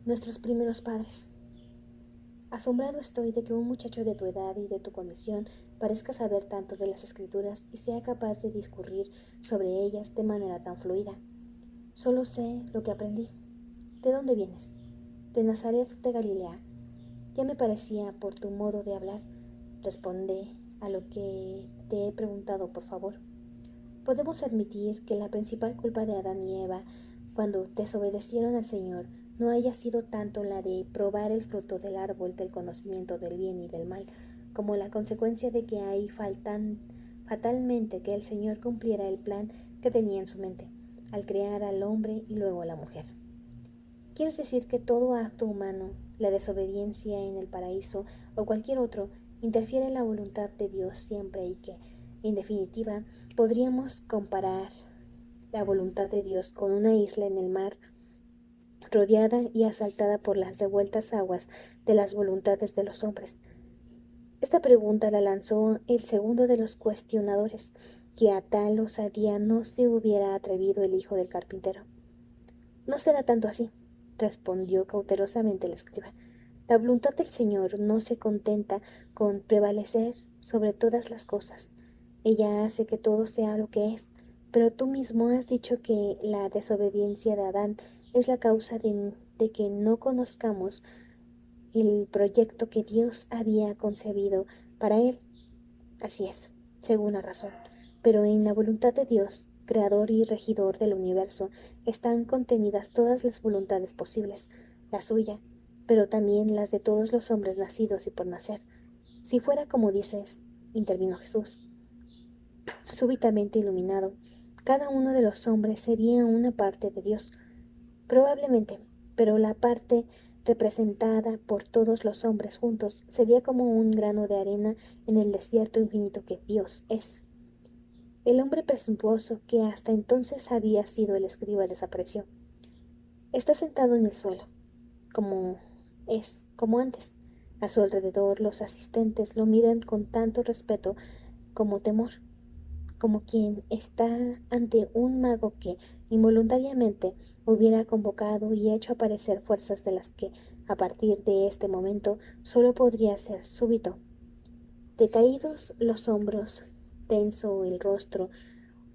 nuestros primeros padres. Asombrado estoy de que un muchacho de tu edad y de tu condición parezca saber tanto de las Escrituras y sea capaz de discurrir sobre ellas de manera tan fluida. Solo sé lo que aprendí. ¿De dónde vienes? De Nazaret de Galilea. Ya me parecía por tu modo de hablar. Responde a lo que te he preguntado, por favor. podemos admitir que la principal culpa de Adán y Eva, cuando desobedecieron al Señor, no haya sido tanto la de probar el fruto del árbol del conocimiento del bien y del mal, como la consecuencia de que ahí faltan fatalmente que el Señor cumpliera el plan que tenía en su mente, al crear al hombre y luego a la mujer. ¿Quieres decir que todo acto humano, la desobediencia en el paraíso o cualquier otro, interfiere en la voluntad de Dios siempre y que, en definitiva, podríamos comparar la voluntad de Dios con una isla en el mar rodeada y asaltada por las revueltas aguas de las voluntades de los hombres? Esta pregunta la lanzó el segundo de los cuestionadores, que a tal osadía no se hubiera atrevido el hijo del carpintero. No será tanto así, respondió cautelosamente el escriba. La voluntad del Señor no se contenta con prevalecer sobre todas las cosas. Ella hace que todo sea lo que es, pero tú mismo has dicho que la desobediencia de Adán es la causa de que no conozcamos el proyecto que Dios había concebido para él. Así es, según la razón. Pero en la voluntad de Dios, creador y regidor del universo, están contenidas todas las voluntades posibles, la suya, pero también las de todos los hombres nacidos y por nacer. Si fuera como dices, intervino Jesús, súbitamente iluminado, cada uno de los hombres sería una parte de Dios. Probablemente, pero la parte representada por todos los hombres juntos sería como un grano de arena en el desierto infinito que Dios es. El hombre presuntuoso que hasta entonces había sido el escriba desapareció. Está sentado en el suelo, como antes. A su alrededor los asistentes lo miran con tanto respeto como temor, como quien está ante un mago que involuntariamente hubiera convocado y hecho aparecer fuerzas de las que, a partir de este momento, solo podría ser súbito. Decaídos los hombros, tenso el rostro,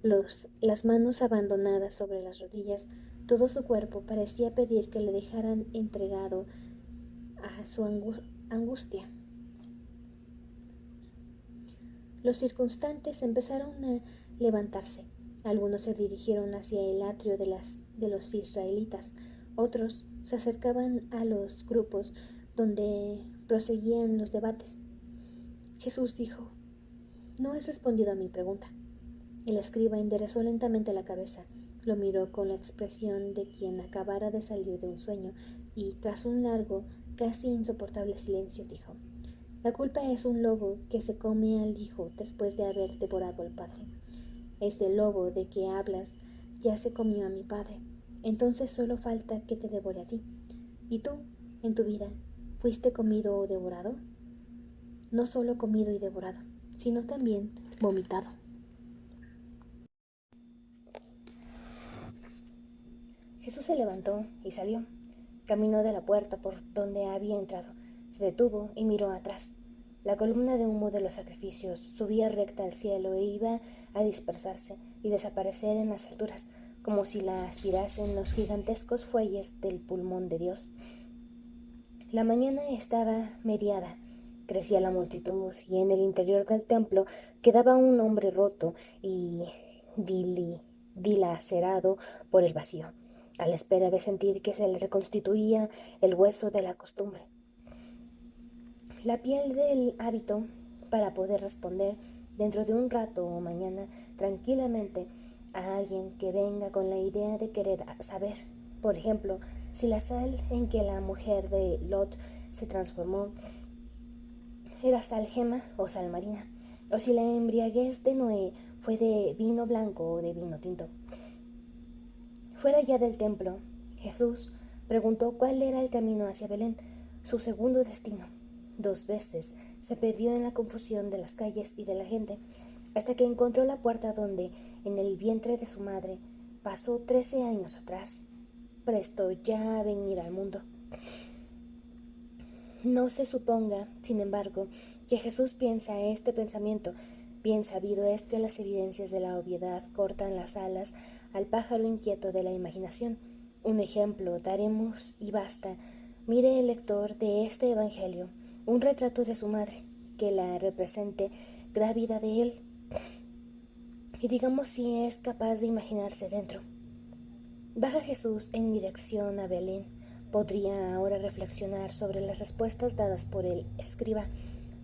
las manos abandonadas sobre las rodillas, todo su cuerpo parecía pedir que le dejaran entregado a su angustia. Los circunstantes empezaron a levantarse. Algunos se dirigieron hacia el atrio de los israelitas, otros se acercaban a los grupos donde proseguían los debates. Jesús dijo: «No has respondido a mi pregunta». El escriba enderezó lentamente la cabeza, lo miró con la expresión de quien acabara de salir de un sueño y, tras un largo, casi insoportable silencio, dijo: «La culpa es un lobo que se come al hijo después de haber devorado al padre. Este lobo de que hablas ya se comió a mi padre. Entonces solo falta que te devore a ti. ¿Y tú, en tu vida, fuiste comido o devorado? No solo comido y devorado, sino también vomitado». Jesús se levantó y salió. Caminó de la puerta por donde había entrado. Se detuvo y miró atrás. La columna de humo de los sacrificios subía recta al cielo e iba a dispersarse y desaparecer en las alturas, como si la aspirasen los gigantescos fuelles del pulmón de Dios. La mañana estaba mediada. Crecía la multitud y en el interior del templo quedaba un hombre roto y dilacerado por el vacío, a la espera de sentir que se le reconstituía el hueso de la costumbre, la piel del hábito, para poder responder dentro de un rato o mañana tranquilamente a alguien que venga con la idea de querer saber, por ejemplo, si la sal en que la mujer de Lot se transformó era sal gema o sal marina, o si la embriaguez de Noé fue de vino blanco o de vino tinto. Fuera ya del templo, Jesús preguntó cuál era el camino hacia Belén, su segundo destino. 2 veces se perdió en la confusión de las calles y de la gente, hasta que encontró la puerta donde, en el vientre de su madre, pasó 13 años atrás, presto ya a venir al mundo. No se suponga, sin embargo, que Jesús piensa este pensamiento. Bien sabido es que las evidencias de la obviedad cortan las alas al pájaro inquieto de la imaginación. Un ejemplo daremos y basta. Mire el lector de este evangelio un retrato de su madre, que la represente grávida de él. y digamos si es capaz de imaginarse dentro. Baja Jesús en dirección a Belén. Podría ahora reflexionar sobre las respuestas dadas por el escriba,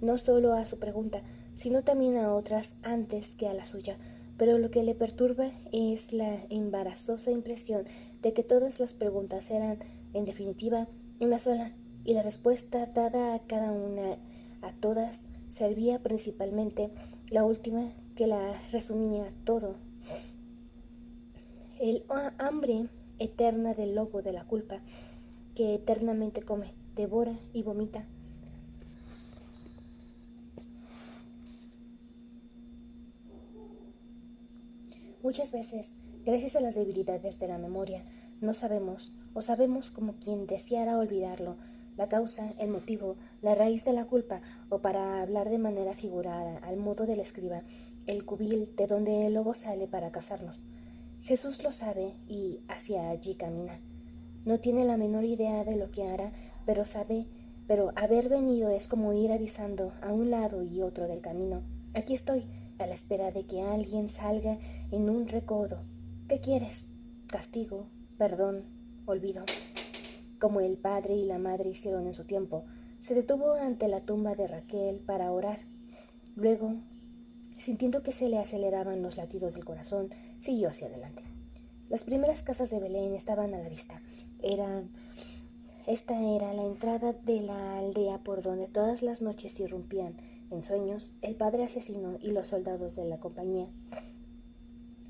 no solo a su pregunta, sino también a otras antes que a la suya, pero lo que le perturba es la embarazosa impresión de que todas las preguntas eran, en definitiva, una sola, y la respuesta dada a cada una, a todas, servía principalmente la última, que la resumía todo. El hambre eterna del lobo de la culpa, que eternamente come, devora y vomita. Muchas veces, gracias a las debilidades de la memoria, no sabemos, o sabemos como quien deseara olvidarlo, la causa, el motivo, la raíz de la culpa, o para hablar de manera figurada, al modo del escriba, el cubil de donde el lobo sale para cazarnos. Jesús lo sabe y hacia allí camina. No tiene la menor idea de lo que hará, pero haber venido es como ir avisando a un lado y otro del camino. Aquí estoy, a la espera de que alguien salga en un recodo. ¿Qué quieres? Castigo, perdón, olvido. Como el padre y la madre hicieron en su tiempo, se detuvo ante la tumba de Raquel para orar. Luego, sintiendo que se le aceleraban los latidos del corazón, siguió hacia adelante. Las primeras casas de Belén estaban a la vista. Esta era la entrada de la aldea por donde todas las noches irrumpían, en sueños, el padre asesino y los soldados de la compañía.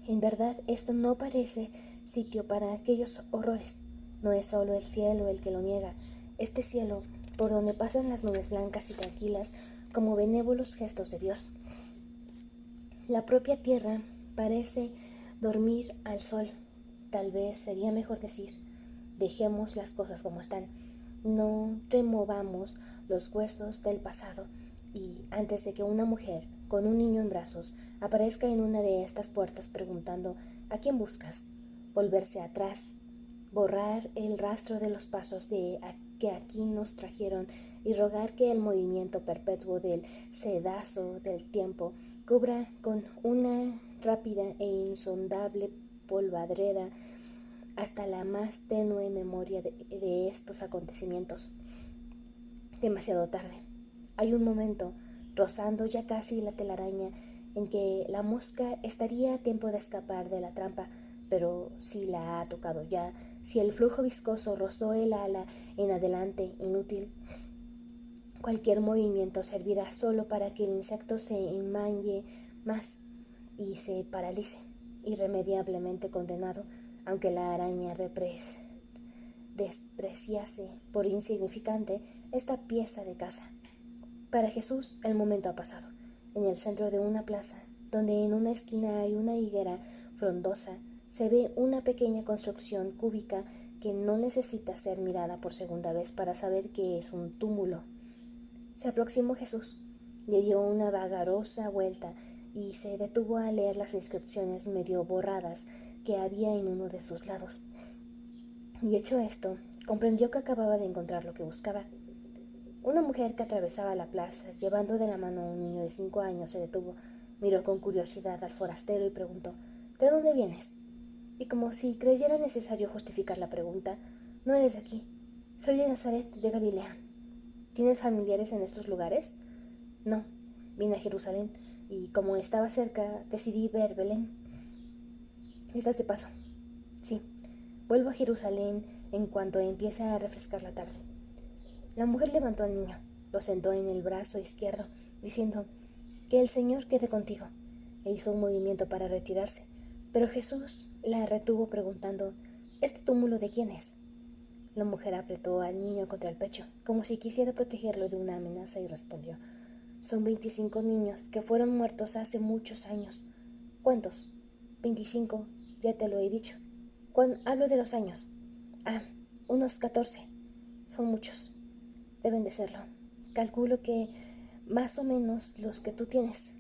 En verdad, esto no parece sitio para aquellos horrores. No es solo el cielo el que lo niega. Este cielo, por donde pasan las nubes blancas y tranquilas, como benévolos gestos de Dios. La propia tierra parece dormir al sol. Tal vez sería mejor decir, dejemos las cosas como están. No removamos los huesos del pasado y antes de que una mujer con un niño en brazos aparezca en una de estas puertas preguntando ¿a quién buscas?, volverse atrás, borrar el rastro de los pasos que aquí nos trajeron y rogar que el movimiento perpetuo del sedazo del tiempo cubra con una rápida e insondable polvadera hasta la más tenue memoria de estos acontecimientos. Demasiado tarde. Hay un momento, rozando ya casi la telaraña, en que la mosca estaría a tiempo de escapar de la trampa, pero si la ha tocado ya, si el flujo viscoso rozó el ala en adelante, inútil. Cualquier movimiento servirá solo para que el insecto se enmalle más y se paralice, irremediablemente condenado, aunque la araña despreciase por insignificante esta pieza de casa. Para Jesús el momento ha pasado. En el centro de una plaza, donde en una esquina hay una higuera frondosa, se ve una pequeña construcción cúbica que no necesita ser mirada por segunda vez para saber que es un túmulo. Se aproximó Jesús, le dio una vagarosa vuelta y se detuvo a leer las inscripciones medio borradas que había en uno de sus lados. Y hecho esto, comprendió que acababa de encontrar lo que buscaba. Una mujer que atravesaba la plaza, llevando de la mano a un niño de 5 años, se detuvo, miró con curiosidad al forastero y preguntó, ¿de dónde vienes? Y como si creyera necesario justificar la pregunta, no eres de aquí, soy de Nazaret de Galilea. ¿Tienes familiares en estos lugares? No, vine a Jerusalén y como estaba cerca decidí ver Belén. ¿Estás de paso? Sí, vuelvo a Jerusalén en cuanto empiece a refrescar la tarde. La mujer levantó al niño, lo sentó en el brazo izquierdo, diciendo, que el Señor quede contigo, e hizo un movimiento para retirarse, pero Jesús la retuvo preguntando, ¿este túmulo de quién es? La mujer apretó al niño contra el pecho, como si quisiera protegerlo de una amenaza, y respondió, son 25 niños que fueron muertos hace muchos años. ¿Cuántos? 25, ya te lo he dicho. Hablo de los años. Ah, unos 14. Son muchos. Deben de serlo. Calculo que más o menos los que tú tienes.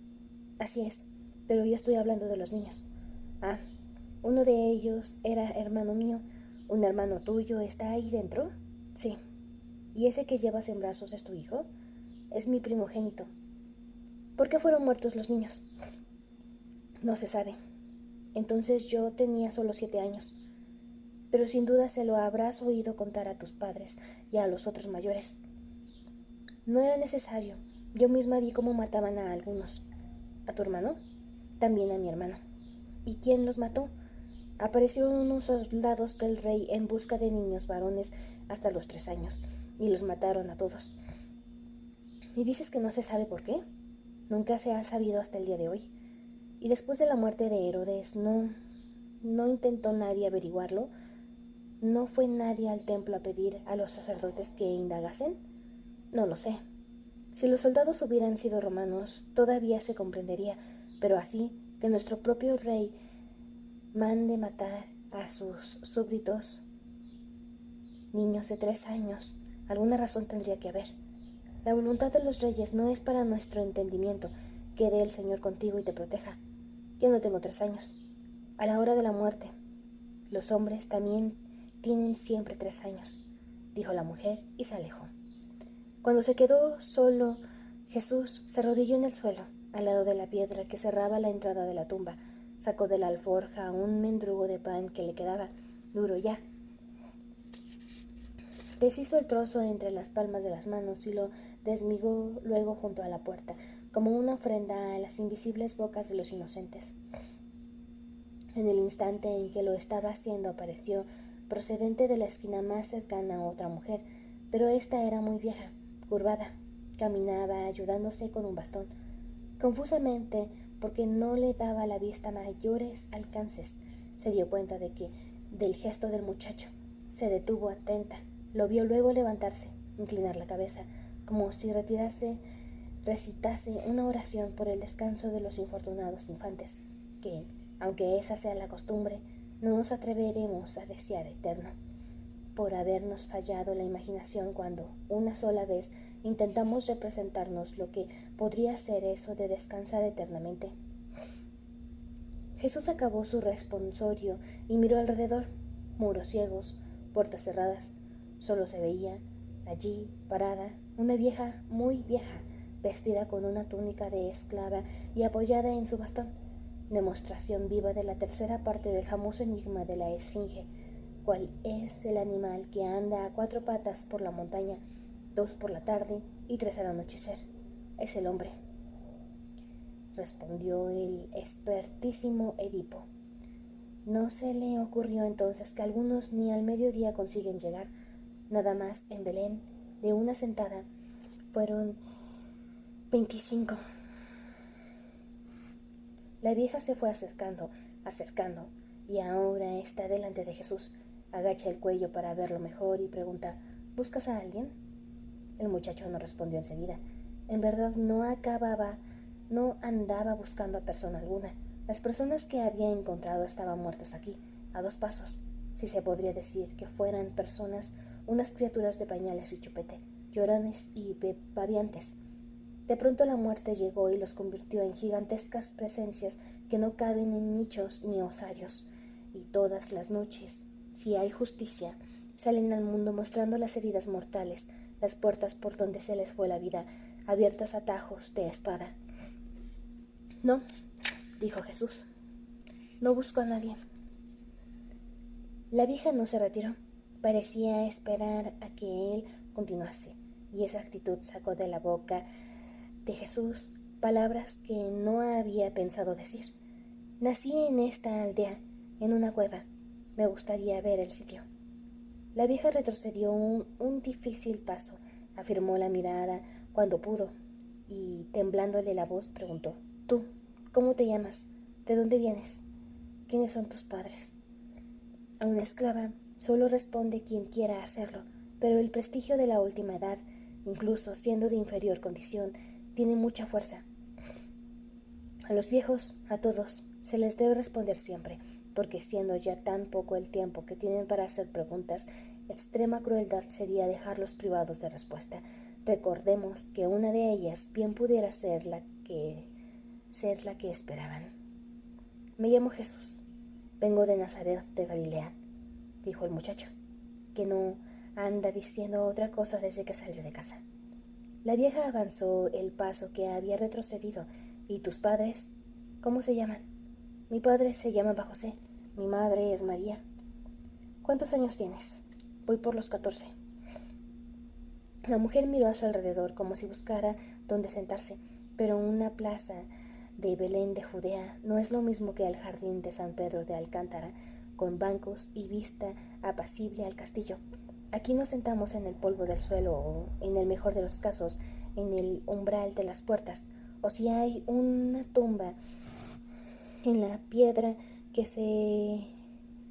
Así es, pero yo estoy hablando de los niños. Ah, uno de ellos era hermano mío. ¿Un hermano tuyo está ahí dentro? Sí. ¿Y ese que llevas en brazos es tu hijo? Es mi primogénito. ¿Por qué fueron muertos los niños? No se sabe. Entonces yo tenía solo 7 años. Pero sin duda se lo habrás oído contar a tus padres y a los otros mayores. No era necesario. Yo misma vi cómo mataban a algunos. ¿A tu hermano? También a mi hermano. ¿Y quién los mató? Aparecieron unos soldados del rey en busca de niños varones hasta los 3 años, y los mataron a todos. ¿Y dices que no se sabe por qué? Nunca se ha sabido hasta el día de hoy. Y después de la muerte de Herodes, ¿no intentó nadie averiguarlo? ¿No fue nadie al templo a pedir a los sacerdotes que indagasen? No lo sé. Si los soldados hubieran sido romanos, todavía se comprendería, pero así que nuestro propio rey mande matar a sus súbditos, niños de 3 años, alguna razón tendría que haber. La voluntad de los reyes no es para nuestro entendimiento. Quede el Señor contigo y te proteja. Yo no tengo 3 años. A la hora de la muerte, los hombres también tienen siempre 3 años, dijo la mujer y se alejó. Cuando se quedó solo, Jesús se arrodilló en el suelo, al lado de la piedra que cerraba la entrada de la tumba. Sacó de la alforja un mendrugo de pan que le quedaba duro ya. Deshizo el trozo entre las palmas de las manos y lo desmigó luego junto a la puerta, como una ofrenda a las invisibles bocas de los inocentes. En el instante en que lo estaba haciendo apareció, procedente de la esquina más cercana, otra mujer, pero ésta era muy vieja, curvada. Caminaba ayudándose con un bastón. Confusamente, porque no le daba a la vista mayores alcances, se dio cuenta del gesto del muchacho. Se detuvo atenta. Lo vio luego levantarse, inclinar la cabeza, como si recitase una oración por el descanso de los infortunados infantes, que, aunque esa sea la costumbre, no nos atreveremos a desear eterno, por habernos fallado la imaginación cuando, una sola vez, intentamos representarnos lo que podría ser eso de descansar eternamente. Jesús acabó su responsorio y miró alrededor. Muros ciegos, puertas cerradas. Solo se veía, allí, parada, una vieja, muy vieja, vestida con una túnica de esclava y apoyada en su bastón. Demostración viva de la tercera parte del famoso enigma de la esfinge. ¿Cuál es el animal que anda a 4 patas por la montaña, 2 por la tarde y 3 al anochecer? Es el hombre, respondió el expertísimo Edipo. No se le ocurrió entonces que algunos ni al mediodía consiguen llegar. Nada más en Belén, de una sentada, fueron 25. La vieja se fue acercando, y ahora está delante de Jesús. Agacha el cuello para verlo mejor y pregunta: ¿buscas a alguien? El muchacho no respondió enseguida. En verdad no andaba buscando a persona alguna. Las personas que había encontrado estaban muertas aquí, a 2 pasos. Si se podría decir que fueran personas, unas criaturas de pañales y chupete, llorones y babiantes. De pronto la muerte llegó y los convirtió en gigantescas presencias que no caben en nichos ni osarios. Y todas las noches, si hay justicia, salen al mundo mostrando las heridas mortales, las puertas por donde se les fue la vida, abiertas a tajos de espada. No, dijo Jesús, no busco a nadie. La vieja no se retiró. Parecía esperar a que él continuase, y esa actitud sacó de la boca de Jesús palabras que no había pensado decir. Nací en esta aldea, en una cueva. Me gustaría ver el sitio. La vieja retrocedió un difícil paso, afirmó la mirada cuando pudo, y temblándole la voz preguntó: ¿Tú, cómo te llamas? ¿De dónde vienes? ¿Quiénes son tus padres? A una esclava solo responde quien quiera hacerlo, pero el prestigio de la última edad, incluso siendo de inferior condición, tiene mucha fuerza. A los viejos, a todos, se les debe responder siempre, porque siendo ya tan poco el tiempo que tienen para hacer preguntas, extrema crueldad sería dejarlos privados de respuesta. Recordemos que una de ellas bien pudiera ser la que esperaban. Me llamo Jesús. Vengo de Nazaret de Galilea, dijo el muchacho, que no anda diciendo otra cosa desde que salió de casa. La vieja avanzó el paso que había retrocedido. ¿Y tus padres? ¿Cómo se llaman? Mi padre se llamaba José, mi madre es María. ¿Cuántos años tienes? Voy por los 14. La mujer miró a su alrededor como si buscara dónde sentarse, pero una plaza de Belén de Judea no es lo mismo que el jardín de San Pedro de Alcántara, con bancos y vista apacible al castillo. Aquí nos sentamos en el polvo del suelo o, en el mejor de los casos, en el umbral de las puertas, o si hay una tumba en la piedra que se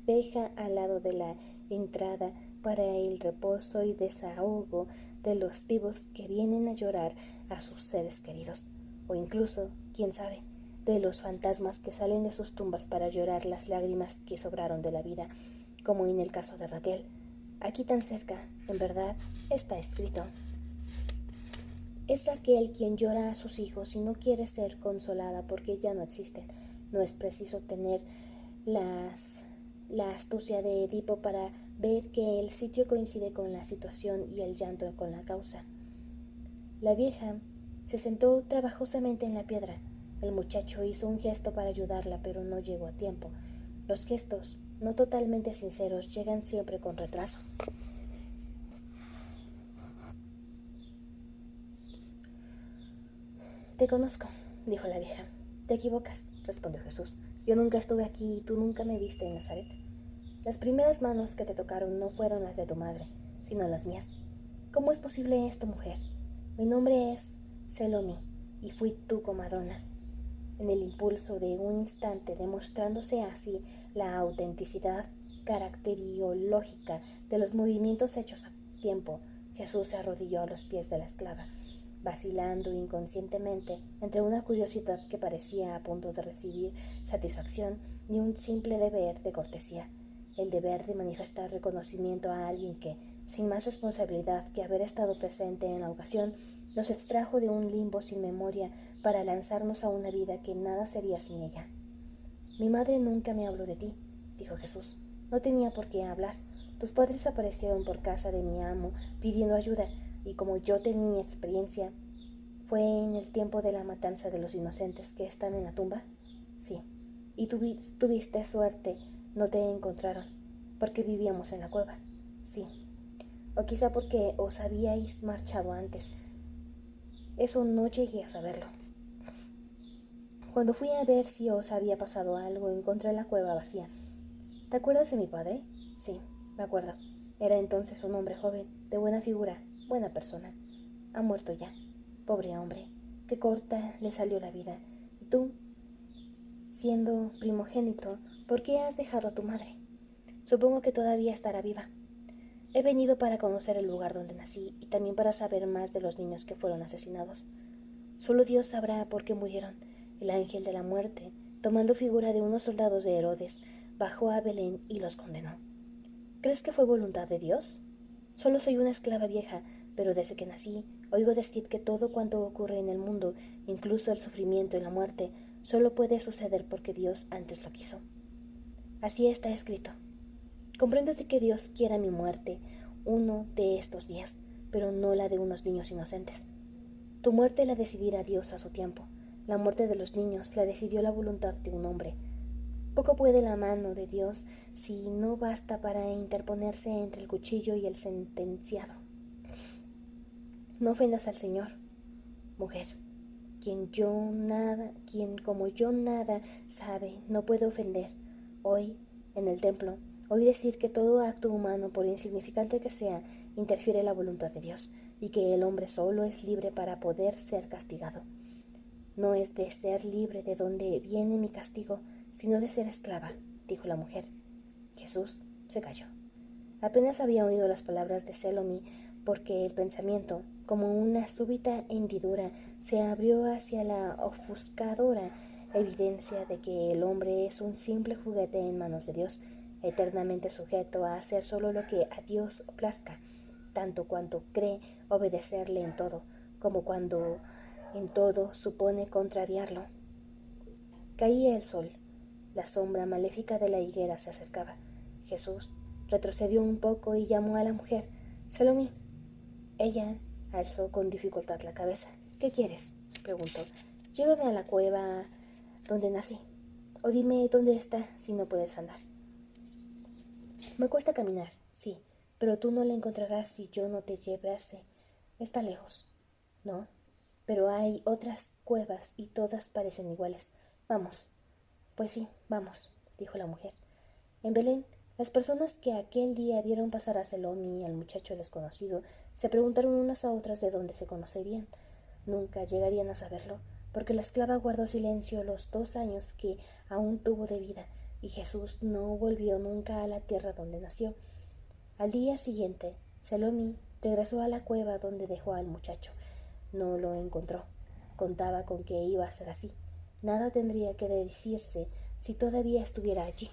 deja al lado de la entrada para el reposo y desahogo de los vivos que vienen a llorar a sus seres queridos, o incluso, quién sabe, de los fantasmas que salen de sus tumbas para llorar las lágrimas que sobraron de la vida, como en el caso de Raquel. Aquí tan cerca, en verdad, está escrito. Es Raquel quien llora a sus hijos y no quiere ser consolada porque ya no existen. No es preciso tener la astucia de Edipo para ver que el sitio coincide con la situación y el llanto con la causa. La vieja se sentó trabajosamente en la piedra. El muchacho hizo un gesto para ayudarla, pero no llegó a tiempo. Los gestos, no totalmente sinceros, llegan siempre con retraso. Te conozco, dijo la vieja. Te equivocas, respondió Jesús. Yo nunca estuve aquí y tú nunca me viste en Nazaret. Las primeras manos que te tocaron no fueron las de tu madre, sino las mías. ¿Cómo es posible esto, mujer? Mi nombre es Selomi y fui tu comadrona. En el impulso de un instante, demostrándose así la autenticidad caracteriológica de los movimientos hechos a tiempo, Jesús se arrodilló a los pies de la esclava, vacilando inconscientemente entre una curiosidad que parecía a punto de recibir satisfacción y un simple deber de cortesía, el deber de manifestar reconocimiento a alguien que, sin más responsabilidad que haber estado presente en la ocasión, nos extrajo de un limbo sin memoria para lanzarnos a una vida que nada sería sin ella. Mi madre nunca me habló de ti, dijo Jesús. No tenía por qué hablar. Tus padres aparecieron por casa de mi amo pidiendo ayuda, y como yo tenía experiencia, ¿fue en el tiempo de la matanza de los inocentes que están en la tumba? Sí. Y tuviste suerte, no te encontraron, porque vivíamos en la cueva. Sí. O quizá porque os habíais marchado antes. Eso no llegué a saberlo. Cuando fui a ver si os había pasado algo, encontré la cueva vacía. ¿Te acuerdas de mi padre? Sí, me acuerdo. Era entonces un hombre joven, de buena figura, buena persona. Ha muerto ya. Pobre hombre, qué corta le salió la vida. Y tú, siendo primogénito, ¿por qué has dejado a tu madre? Supongo que todavía estará viva. He venido para conocer el lugar donde nací y también para saber más de los niños que fueron asesinados. Solo Dios sabrá por qué murieron. El ángel de la muerte, tomando figura de unos soldados de Herodes, bajó a Belén y los condenó. ¿Crees que fue voluntad de Dios? Solo soy una esclava vieja, pero desde que nací oigo decir que todo cuanto ocurre en el mundo, incluso el sufrimiento y la muerte, solo puede suceder porque Dios antes lo quiso. Así está escrito. Comprendo de que Dios quiera mi muerte uno de estos días, pero no la de unos niños inocentes. Tu muerte la decidirá Dios a su tiempo. La muerte de los niños la decidió la voluntad de un hombre. Poco puede la mano de Dios si no basta para interponerse entre el cuchillo y el sentenciado. No ofendas al Señor, mujer. Quien como yo nada sabe, no puede ofender. Hoy, en el templo, oí decir que todo acto humano, por insignificante que sea, interfiere la voluntad de Dios, y que el hombre solo es libre para poder ser castigado. No es de ser libre de donde viene mi castigo, sino de ser esclava, dijo la mujer. Jesús se calló. Apenas había oído las palabras de Selomi, porque el pensamiento, como una súbita hendidura, se abrió hacia la ofuscadora evidencia de que el hombre es un simple juguete en manos de Dios, eternamente sujeto a hacer solo lo que a Dios plazca, tanto cuanto cree obedecerle en todo, como cuando en todo supone contrariarlo. Caía el sol. La sombra maléfica de la higuera se acercaba. Jesús retrocedió un poco y llamó a la mujer. Salomé. Ella alzó con dificultad la cabeza. ¿Qué quieres? Preguntó. Llévame a la cueva donde nací. O dime dónde está si no puedes andar. Me cuesta caminar, sí, pero tú no la encontrarás si yo no te llevase. Está lejos. No, pero hay otras cuevas y todas parecen iguales. Vamos. Pues sí, vamos, dijo la mujer. En Belén, las personas que aquel día vieron pasar a Salomé y al muchacho desconocido se preguntaron unas a otras de dónde se conocerían. Nunca llegarían a saberlo, porque la esclava guardó silencio los 2 años que aún tuvo de vida, y Jesús no volvió nunca a la tierra donde nació. Al día siguiente, Salomé regresó a la cueva donde dejó al muchacho. No lo encontró. Contaba con que iba a ser así. Nada tendría que decirse si todavía estuviera allí.